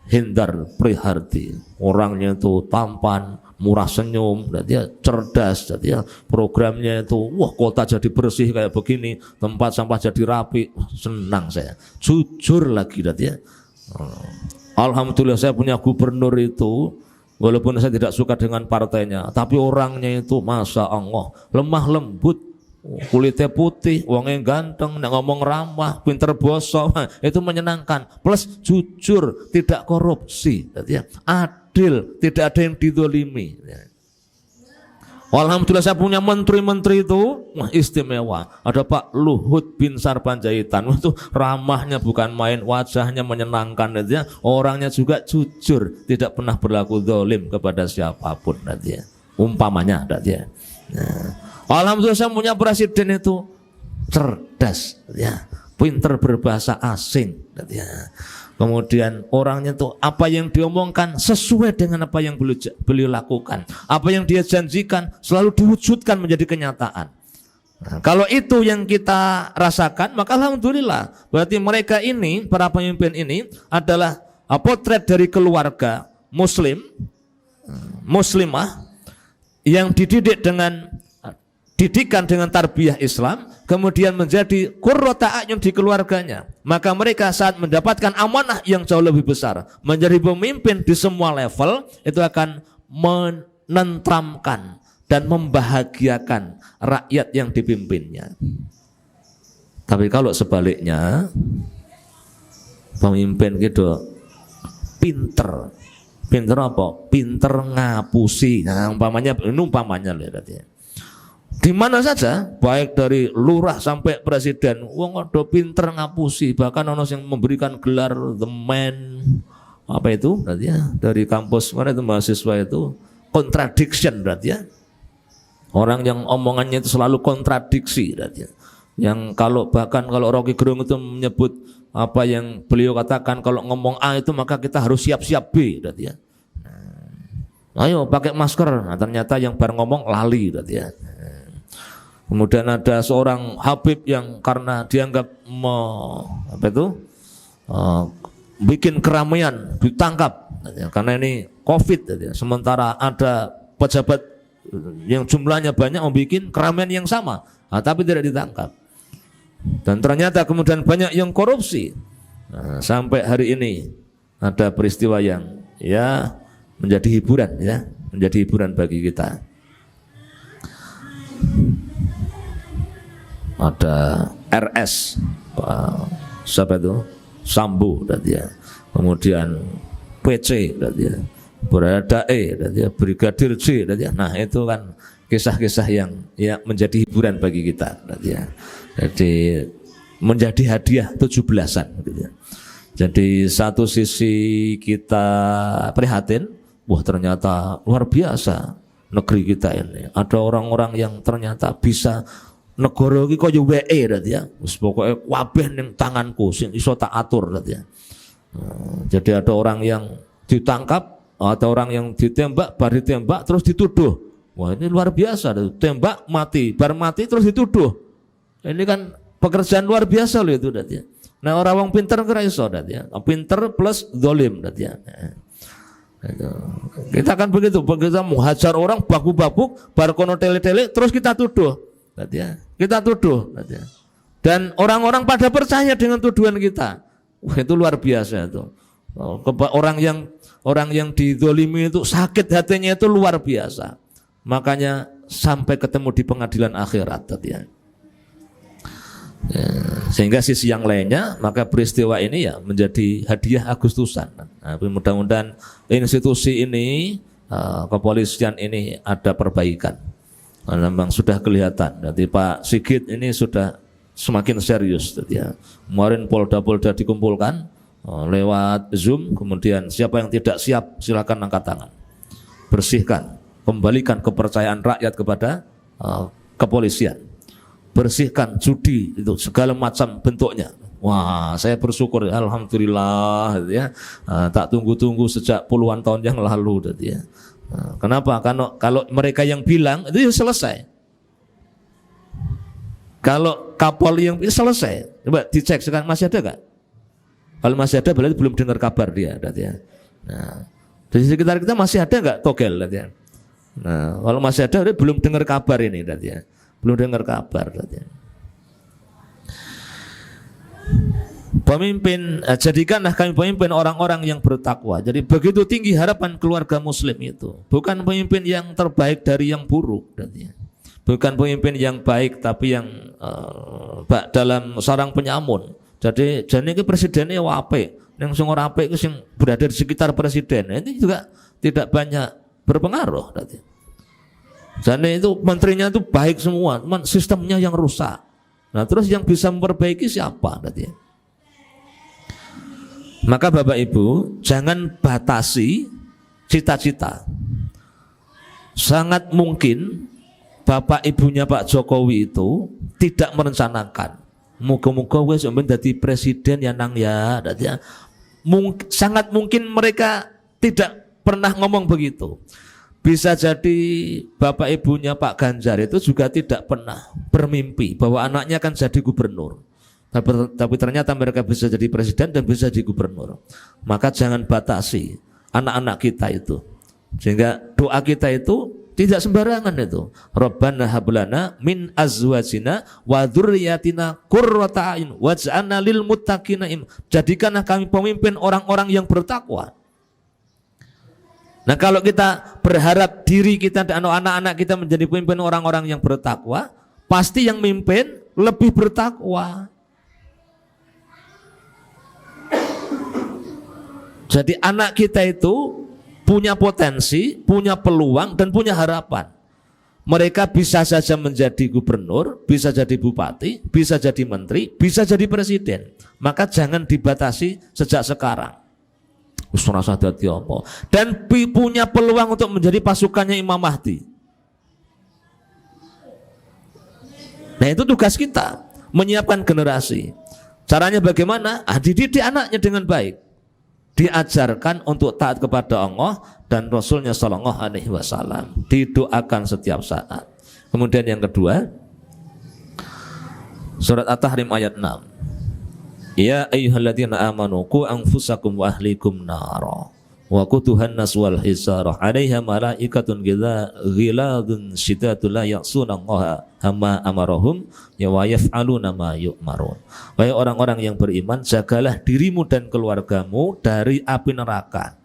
Speaker 1: Hendar Prihardi. Orangnya itu tampan, murah senyum, dan dia cerdas, dan dia programnya itu wah kota jadi bersih kayak begini, tempat sampah jadi rapi. Senang saya, jujur lagi dan dia. Alhamdulillah saya punya gubernur itu, walaupun saya tidak suka dengan partainya, tapi orangnya itu masya Allah lemah lembut, kulitnya putih, wongnya ganteng, ngomong ramah, pinter bosok, itu menyenangkan. Plus jujur, tidak korupsi, adil, tidak ada yang didolimi. Alhamdulillah saya punya menteri-menteri itu istimewa. Ada Pak Luhut bin Sarpanjaitan, itu ramahnya bukan main, wajahnya menyenangkan, orangnya juga jujur, tidak pernah berlaku zalim kepada siapapun. Umpamanya, alhamdulillah saya punya presiden itu cerdas, pinter berbahasa asing. Kemudian orangnya tuh apa yang diomongkan sesuai dengan apa yang beliau lakukan. Apa yang dia janjikan selalu diwujudkan menjadi kenyataan. Nah, kalau itu yang kita rasakan, maka alhamdulillah. Berarti mereka ini, para pemimpin ini adalah potret dari keluarga muslim, muslimah yang dididik dengan didikan dengan tarbiyah Islam, kemudian menjadi qurrata a'yun di keluarganya. Maka mereka saat mendapatkan amanah yang jauh lebih besar, menjadi pemimpin di semua level, itu akan menentramkan, dan membahagiakan rakyat yang dipimpinnya. Tapi kalau sebaliknya, pemimpin gitu pinter apa? Pinter ngapusi. Nah, umpamanya lihat ya. Di mana saja, baik dari lurah sampai presiden, wong ada pinter ngapusi. Bahkan ono yang memberikan gelar the man apa itu berarti ya, dari kampus mana itu mahasiswa itu contradiction berarti ya. Orang yang omongannya itu selalu kontradiksi berarti ya. Yang bahkan kalau Rocky Gerung itu menyebut apa yang beliau katakan, kalau ngomong A itu maka kita harus siap-siap B berarti ya. Ayo pakai masker. Nah, ternyata yang baru ngomong lali berarti ya. Kemudian ada seorang Habib yang karena dianggap bikin keramaian ditangkap karena ini COVID. Sementara ada pejabat yang jumlahnya banyak membuat keramaian yang sama, tapi tidak ditangkap. Dan ternyata kemudian banyak yang korupsi. Nah, sampai hari ini ada peristiwa yang ya menjadi hiburan ya, menjadi hiburan bagi kita. Ada RS, siapa itu? Sambo, ya. Kemudian PC, ya. Berada ya. Brigadir J, ya. Nah itu kan kisah-kisah yang ya menjadi hiburan bagi kita, ya. Jadi menjadi hadiah 17-an, ya. Jadi satu sisi kita prihatin, wah ternyata luar biasa negeri kita ini. Ada orang-orang yang ternyata bisa negara iki kaya wae ya. Wis pokoke kabeh ning tanganku sing iso tak atur ya. Jadi ada orang yang ditangkap, ada orang yang ditembak, bar ditembak terus dituduh. Wah, ini luar biasa, tembak mati, bar mati terus dituduh. Ini kan pekerjaan luar biasa loh itu ya. Nah, orang wong pinter kira iso ya. Pinter plus zalim ya. Kita kan begitu, kita menghajar orang baku-baku, bar kono tele-tele terus kita tuduh. Kita tuduh, dan orang-orang pada percaya dengan tuduhan kita. Wah, itu luar biasa itu. Orang yang dizalimi itu sakit hatinya itu luar biasa. Makanya sampai ketemu di pengadilan akhirat, ya. Sehingga sisi yang lainnya, maka peristiwa ini ya menjadi hadiah Agustusan. Nah, mudah-mudahan institusi ini, kepolisian ini ada perbaikan. Memang sudah kelihatan. Jadi Pak Sigit ini sudah semakin serius. Ya. Kemarin Polda-Polda dikumpulkan lewat Zoom. Kemudian siapa yang tidak siap silakan angkat tangan. Bersihkan, kembalikan kepercayaan rakyat kepada kepolisian. Bersihkan judi itu segala macam bentuknya. Wah, saya bersyukur, alhamdulillah. Ya. Tak tunggu-tunggu sejak puluhan tahun yang lalu. Ya. Kenapa? Kalau mereka yang bilang itu ya selesai. Kalau Kapolri yang selesai, coba dicek sekarang masih ada nggak? Kalau masih ada berarti belum dengar kabar dia, ya. Nah, di sekitar kita masih ada nggak togel, ya. Nah, kalau masih ada berarti belum dengar kabar ini, ya. Belum dengar kabar, ya. Pemimpin, jadikanlah kami pemimpin orang-orang yang bertakwa. Jadi begitu tinggi harapan keluarga muslim itu. Bukan pemimpin yang terbaik dari yang buruk. Bukan pemimpin yang baik tapi yang dalam sarang penyamun. Jadi ini presidennya wape. Yang sing ora apik itu yang berada di sekitar presiden. Ini juga tidak banyak berpengaruh. Jadi itu menterinya itu baik semua, cuman sistemnya yang rusak. Nah terus yang bisa memperbaiki siapa? Maka Bapak Ibu jangan batasi cita-cita. Sangat mungkin Bapak Ibunya Pak Jokowi itu tidak merencanakan. Moga-moga wis dadi presiden ya nang ya. Sangat mungkin mereka tidak pernah ngomong begitu. Bisa jadi Bapak Ibunya Pak Ganjar itu juga tidak pernah bermimpi bahwa anaknya akan jadi gubernur. Tapi ternyata mereka bisa jadi presiden dan bisa jadi gubernur. Maka jangan batasi anak-anak kita itu. Sehingga doa kita itu tidak sembarangan itu. Rabbana hablana min azwajina wa dzurriyyatina qurrata a'yun waj'alna lil muttaqina imama. Jadikanlah kami pemimpin orang-orang yang bertakwa. Nah, kalau kita berharap diri kita dan anak-anak kita menjadi pemimpin orang-orang yang bertakwa, pasti yang mimpin lebih bertakwa. Jadi anak kita itu punya potensi, punya peluang, dan punya harapan. Mereka bisa saja menjadi gubernur, bisa jadi bupati, bisa jadi menteri, bisa jadi presiden. Maka jangan dibatasi sejak sekarang. Dan punya peluang untuk menjadi pasukannya Imam Mahdi. Nah, itu tugas kita, menyiapkan generasi. Caranya bagaimana? Dididik anaknya dengan baik, diajarkan untuk taat kepada Allah dan Rasulnya Shallallahu Alaihi Wasallam, didoakan setiap saat. Kemudian yang kedua, surat At-Tahrim ayat 6. Ya ayyuhalladzina amanu qu anfusakum wa ahlikum nara wa quduhan nas wal hisarah 'alaiha malaikatun ghiladun syiddatun la ya'sunallaha amma amarahum wa yaf'aluna ma yu'marun. Wahai orang-orang yang beriman, jagalah dirimu dan keluargamu dari api neraka,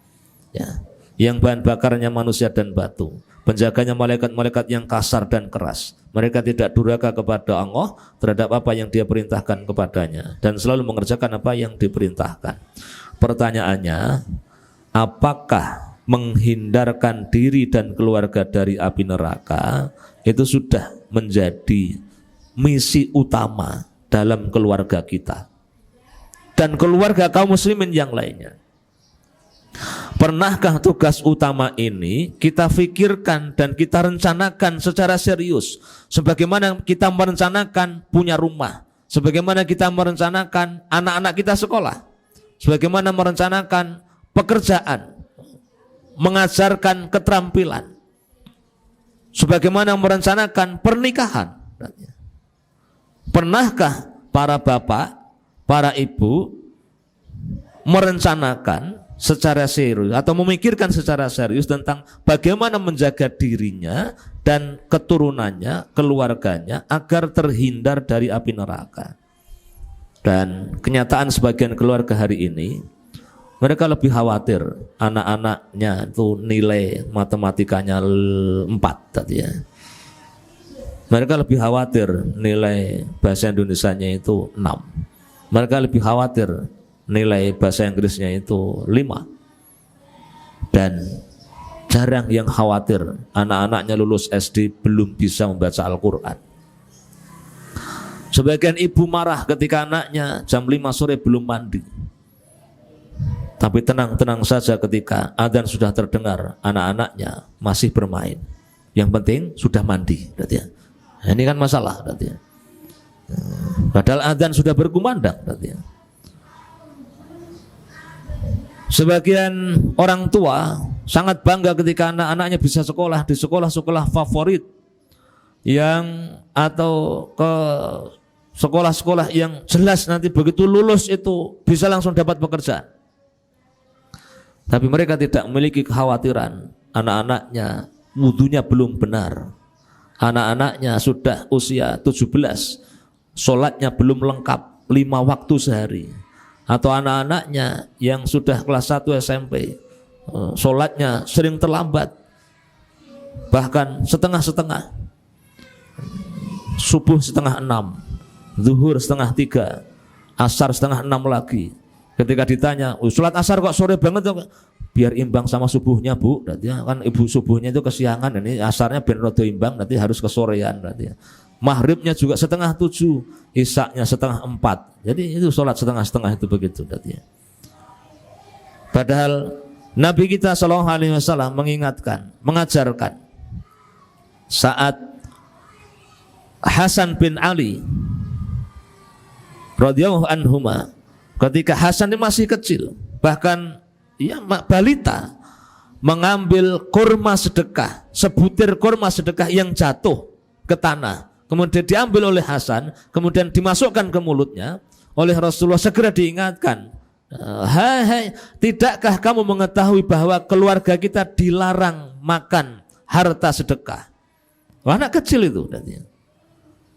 Speaker 1: ya, yang bahan bakarnya manusia dan batu, penjaganya malaikat-malaikat yang kasar dan keras. Mereka tidak durhaka kepada Allah terhadap apa yang Dia perintahkan kepadanya, dan selalu mengerjakan apa yang diperintahkan. Pertanyaannya, apakah menghindarkan diri dan keluarga dari api neraka itu sudah menjadi misi utama dalam keluarga kita dan keluarga kaum muslimin yang lainnya? Pernahkah tugas utama ini kita fikirkan dan kita rencanakan secara serius, sebagaimana kita merencanakan punya rumah, sebagaimana kita merencanakan anak-anak kita sekolah, sebagaimana merencanakan pekerjaan, mengajarkan keterampilan, sebagaimana merencanakan pernikahan? Pernahkah para bapak, para ibu merencanakan secara serius atau memikirkan secara serius tentang bagaimana menjaga dirinya dan keturunannya, keluarganya agar terhindar dari api neraka? Dan kenyataan sebagian keluarga hari ini, mereka lebih khawatir anak-anaknya itu nilai matematikanya 4 tadi ya. Mereka lebih khawatir nilai bahasa Indonesianya itu 6. Mereka lebih khawatir nilai bahasa Inggrisnya itu 5. Dan jarang yang khawatir anak-anaknya lulus SD belum bisa membaca Al-Quran. Sebagian ibu marah ketika anaknya jam 5 sore belum mandi. Tapi tenang-tenang saja ketika adzan sudah terdengar, anak-anaknya masih bermain. Yang penting sudah mandi. Nah, ini kan masalah. Padahal adzan sudah berkumandang. Sebagian orang tua sangat bangga ketika anak-anaknya bisa sekolah di sekolah-sekolah favorit yang atau ke sekolah-sekolah yang jelas nanti begitu lulus itu bisa langsung dapat pekerjaan. Tapi mereka tidak memiliki kekhawatiran anak-anaknya wudunya belum benar, anak-anaknya sudah usia 17, sholatnya belum lengkap 5 waktu sehari, atau anak-anaknya yang sudah kelas 1 SMP, sholatnya sering terlambat, bahkan setengah-setengah, subuh setengah 6, zuhur setengah 3, asar setengah 6 lagi. Ketika ditanya, sholat asar kok sore banget? Biar imbang sama subuhnya bu, nanti kan ibu subuhnya itu kesiangan, ini asarnya biar rodo imbang, nanti harus kesorean. Maghribnya juga setengah 7, isaknya setengah 4. Jadi itu sholat setengah-setengah itu begitu. Padahal Nabi kita Shallallahu Alaihi Wasallam mengingatkan, mengajarkan saat Hasan bin Ali radhiyallahu anhuma, ketika Hasan ini masih kecil, bahkan ya balita, mengambil kurma sedekah, sebutir kurma sedekah yang jatuh ke tanah, kemudian diambil oleh Hasan, kemudian dimasukkan ke mulutnya. Oleh Rasulullah segera diingatkan, hai, tidakkah kamu mengetahui bahwa keluarga kita dilarang makan harta sedekah? Anak kecil itu.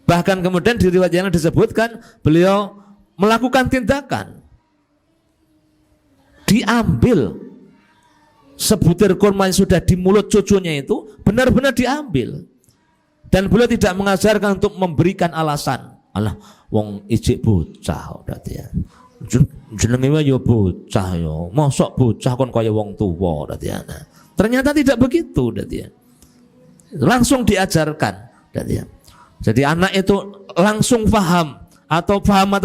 Speaker 1: Bahkan kemudian di riwayat yang disebutkan beliau melakukan tindakan, diambil sebutir kurma yang sudah di mulut cucunya itu benar-benar diambil. Dan beliau tidak mengajarkan untuk memberikan alasan. Alah, wong ijik bocah berarti ya. Jenenge wae yo bocah yo. Mosok bocah kon kaya wong tuwa berarti ya. Nah, ternyata tidak begitu berarti ya. Langsung diajarkan berarti ya. Jadi anak itu langsung paham atau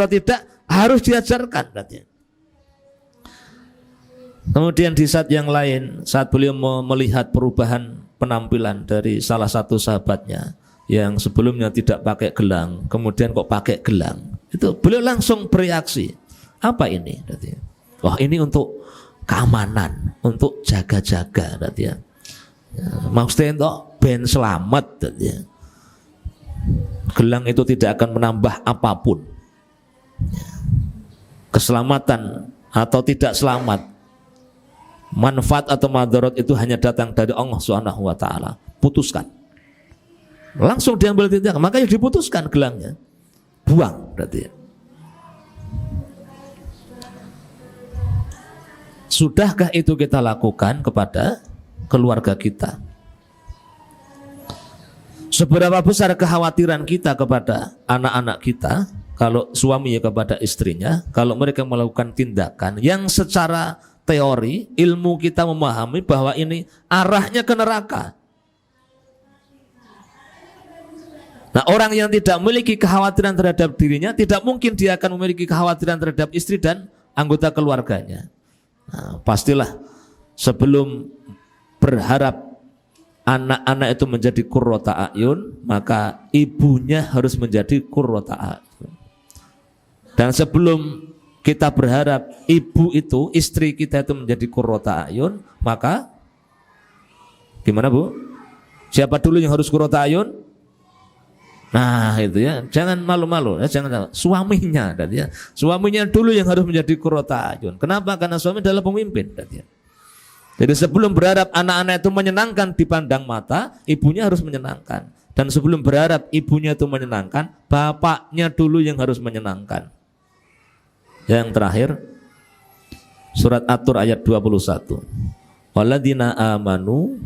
Speaker 1: tidak harus diajarkan berarti ya. Kemudian di saat yang lain, saat beliau melihat perubahan penampilan dari salah satu sahabatnya yang sebelumnya tidak pakai gelang, kemudian kok pakai gelang, itu beliau langsung bereaksi. Apa ini? Wah, ini untuk keamanan, untuk jaga-jaga, ya. Maksudnya untuk ben selamat, ya. Gelang itu tidak akan menambah apapun. Keselamatan atau tidak selamat, manfaat atau madarat itu hanya datang dari Allah Subhanahu wa taala. Putuskan. Langsung diambil tindakan, makanya diputuskan gelangnya. Buang berarti. Sudahkah itu kita lakukan kepada keluarga kita? Seberapa besar kekhawatiran kita kepada anak-anak kita, kalau suami kepada istrinya, kalau mereka melakukan tindakan yang secara teori, ilmu kita memahami bahwa ini arahnya ke neraka. Nah, orang yang tidak memiliki kekhawatiran terhadap dirinya, tidak mungkin dia akan memiliki kekhawatiran terhadap istri dan anggota keluarganya. Nah, pastilah sebelum berharap anak-anak itu menjadi qurrata a'yun, maka ibunya harus menjadi qurrata a'yun. Dan sebelum kita berharap ibu itu, istri kita itu menjadi qurrata a'yun, maka gimana Bu? Siapa dulu yang harus qurrata a'yun? Nah itu ya, jangan malu-malu ya, jangan suaminya ya. Suaminya dulu yang harus menjadi qurrata a'yun. Kenapa? Karena suami adalah pemimpin ya. Jadi sebelum berharap anak-anak itu menyenangkan dipandang mata, ibunya harus menyenangkan. Dan sebelum berharap ibunya itu menyenangkan, bapaknya dulu yang harus menyenangkan. Yang terakhir, surat At-Tur ayat 21. Walladzina amanu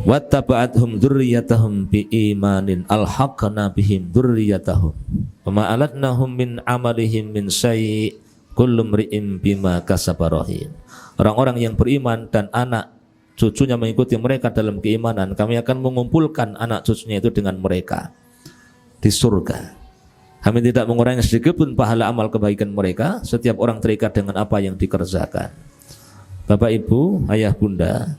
Speaker 1: wattaba'athum dzurriyyatahum biimanin alhaqna bihim dzurriyyatahum wama alatnahum min amalihim min syai' kullu mri'in bima kasaba rahin. Orang-orang yang beriman dan anak cucunya mengikuti mereka dalam keimanan, kami akan mengumpulkan anak cucunya itu dengan mereka di surga. Kami tidak mengurangi sedikit pun pahala amal kebaikan mereka. Setiap orang terikat dengan apa yang dikerjakan. Bapak Ibu, ayah bunda,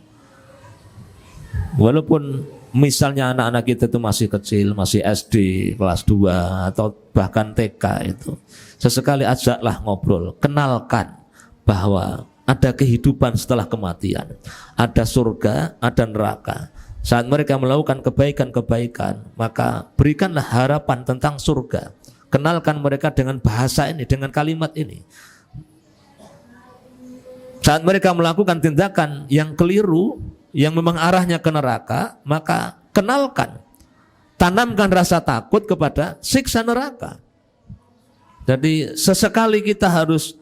Speaker 1: walaupun misalnya anak-anak kita itu masih kecil, masih SD, kelas 2 atau bahkan TK itu, sesekali ajaklah ngobrol, kenalkan bahwa ada kehidupan setelah kematian, ada surga, ada neraka. Saat mereka melakukan kebaikan-kebaikan, maka berikanlah harapan tentang surga. Kenalkan mereka dengan bahasa ini, dengan kalimat ini. Saat mereka melakukan tindakan yang keliru, yang memang arahnya ke neraka, maka kenalkan, tanamkan rasa takut kepada siksa neraka. Jadi sesekali kita harus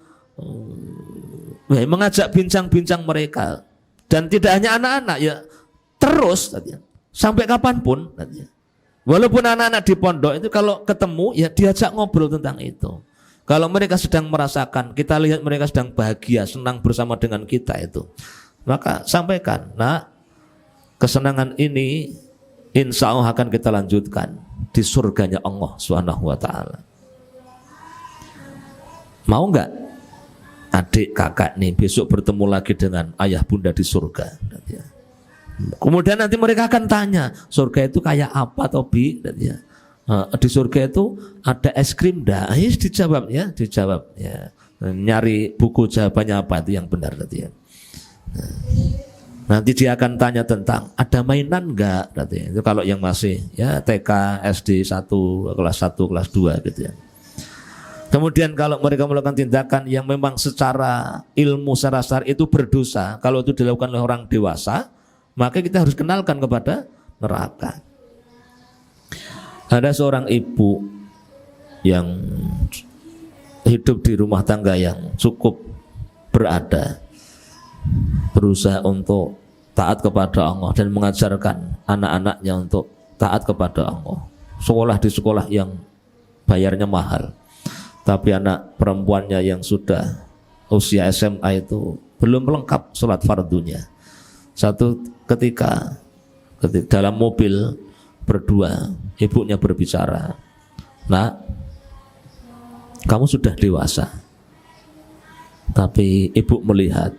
Speaker 1: mengajak bincang-bincang mereka, dan tidak hanya anak-anak ya, terus sampai kapanpun. Walaupun anak-anak di pondok itu kalau ketemu ya diajak ngobrol tentang itu. Kalau mereka sedang merasakan, kita lihat mereka sedang bahagia, senang bersama dengan kita itu, maka sampaikan, nah kesenangan ini insya Allah akan kita lanjutkan di surganya Allah Subhanahu wa ta'ala. Mau enggak adik kakak nih besok bertemu lagi dengan ayah bunda di surga? Kemudian nanti mereka akan tanya, surga itu kayak apa toh Bi? Di surga itu ada es krim dah? Dijawab ya, dijawab ya. Nyari buku jawabannya apa itu yang benar tadi ya. Nanti dia akan tanya tentang ada mainan enggak? Itu kalau yang masih ya TK, SD 1, kelas 1, kelas 2 gitu ya. Kemudian kalau mereka melakukan tindakan yang memang secara ilmu, secara syar'i itu berdosa, kalau itu dilakukan oleh orang dewasa, maka kita harus kenalkan kepada neraka. Ada seorang ibu yang hidup di rumah tangga yang cukup berada. berusaha untuk taat kepada Allah dan mengajarkan anak-anaknya untuk taat kepada Allah. Sekolah di sekolah yang bayarnya mahal, tapi anak perempuannya yang sudah usia SMA itu belum lengkap sholat fardunya. Satu ketika dalam mobil berdua, ibunya berbicara, "Nak, kamu sudah dewasa." Tapi ibu melihat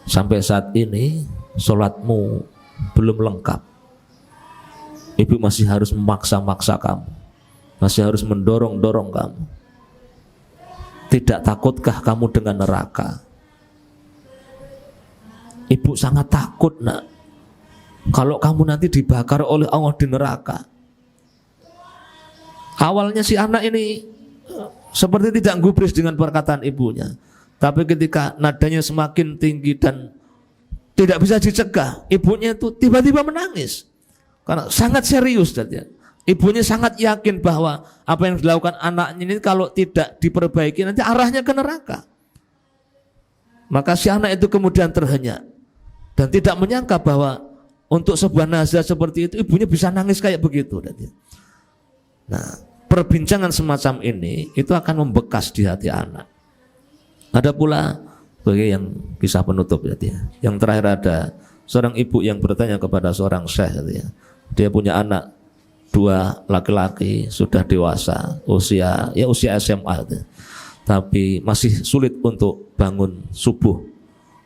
Speaker 1: sampai saat ini sholatmu belum lengkap. Ibu masih harus memaksa-maksa kamu, masih harus mendorong-dorong kamu. Tidak takutkah kamu dengan neraka? Ibu sangat takut, Nak, kalau kamu nanti dibakar oleh Allah di neraka. Awalnya si anak ini seperti tidak gubris dengan perkataan ibunya, tapi ketika nadanya semakin tinggi dan tidak bisa dicegah, ibunya itu tiba-tiba menangis karena sangat serius. Ibunya sangat yakin bahwa apa yang dilakukan anaknya ini kalau tidak diperbaiki nanti arahnya ke neraka. Maka si anak itu kemudian terhenyak dan tidak menyangka bahwa untuk sebuah nazar seperti itu ibunya bisa nangis kayak begitu. Nah, perbincangan semacam ini itu akan membekas di hati anak. Ada pula sebagai yang kisah penutup yang terakhir, ada seorang ibu yang bertanya kepada seorang syekh. Dia punya anak 2 laki-laki sudah dewasa, usia SMA, tapi masih sulit untuk bangun subuh.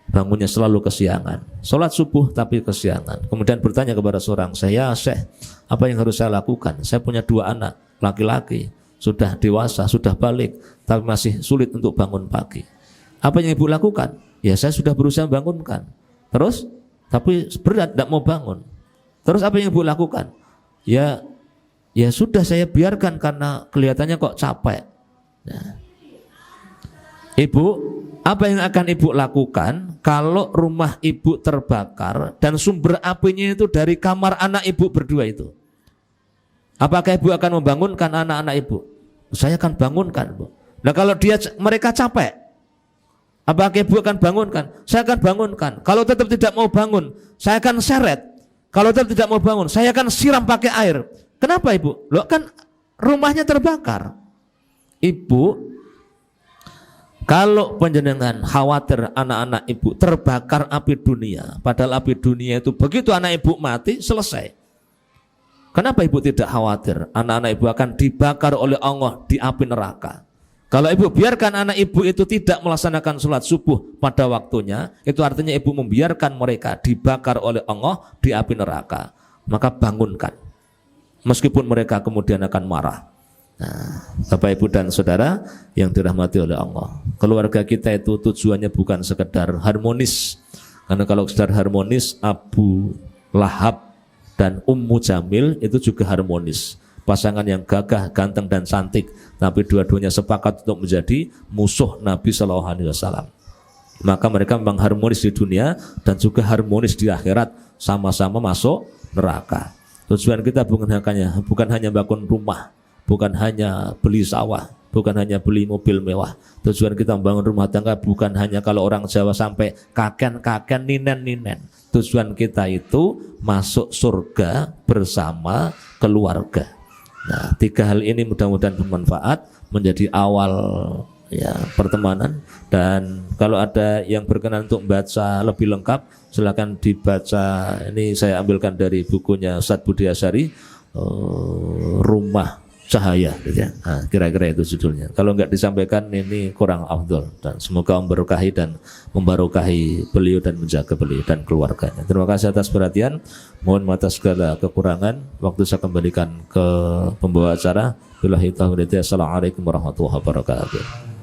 Speaker 1: Bangunnya selalu kesiangan, sholat subuh tapi kesiangan. Kemudian bertanya kepada seorang syekh, "Ya syekh, apa yang harus saya lakukan? Saya punya 2 anak laki-laki, sudah dewasa, sudah balik, tapi masih sulit untuk bangun pagi. Apa yang ibu lakukan?" "Ya saya sudah berusaha bangunkan, terus tapi berat, tidak mau bangun." "Terus apa yang ibu lakukan?" Ya sudah saya biarkan karena kelihatannya kok capek." Nah, ibu, apa yang akan ibu lakukan kalau rumah ibu terbakar dan sumber apinya itu dari kamar anak ibu berdua itu? Apakah ibu akan membangunkan anak-anak ibu? "Saya akan bangunkan, Bu." Nah, kalau mereka capek, apakah ibu akan bangunkan? "Saya akan bangunkan." Kalau tetap tidak mau bangun, saya akan seret. Kalau tetap tidak mau bangun, saya akan siram pakai air. Kenapa ibu? Loh, kan rumahnya terbakar. Ibu, kalau panjenengan khawatir anak-anak ibu terbakar api dunia, padahal api dunia itu begitu anak ibu mati selesai. Kenapa ibu tidak khawatir anak-anak ibu akan dibakar oleh Allah di api neraka? Kalau ibu biarkan anak ibu itu tidak melaksanakan sholat subuh pada waktunya, itu artinya ibu membiarkan mereka dibakar oleh Allah di api neraka. Maka bangunkan, meskipun mereka kemudian akan marah. Nah, Bapak Ibu dan Saudara yang dirahmati oleh Allah, keluarga kita itu tujuannya bukan sekedar harmonis. Karena kalau sekedar harmonis, Abu Lahab dan Ummu Jamil itu juga harmonis. Pasangan yang gagah, ganteng dan cantik, tapi dua-duanya sepakat untuk menjadi musuh Nabi Shallallahu Alaihi Wasallam. Maka mereka memang harmonis di dunia dan juga harmonis di akhirat, sama-sama masuk neraka. Tujuan kita bukan hanya bangun rumah, bukan hanya beli sawah, bukan hanya beli mobil mewah. Tujuan kita membangun rumah tangga bukan hanya kalau orang Jawa sampai kaken-kaken, ninen-ninen. Tujuan kita itu masuk surga bersama keluarga. Nah, 3 hal ini mudah-mudahan bermanfaat, menjadi awal pertemanan. Dan kalau ada yang berkenan untuk membaca lebih lengkap, silakan dibaca. Ini saya ambilkan dari bukunya Ustadz Budi Asyari, Rumah Cahaya, Nah, kira-kira itu judulnya. Kalau nggak disampaikan ini kurang afdol. Dan semoga memberkahi dan membarokahi beliau dan menjaga beliau dan keluarganya. Terima kasih atas perhatian. Mohon maaf atas segala kekurangan. Waktu saya kembalikan ke pembawa acara. Billahi taufiq. Assalamualaikum warahmatullahi wabarakatuh.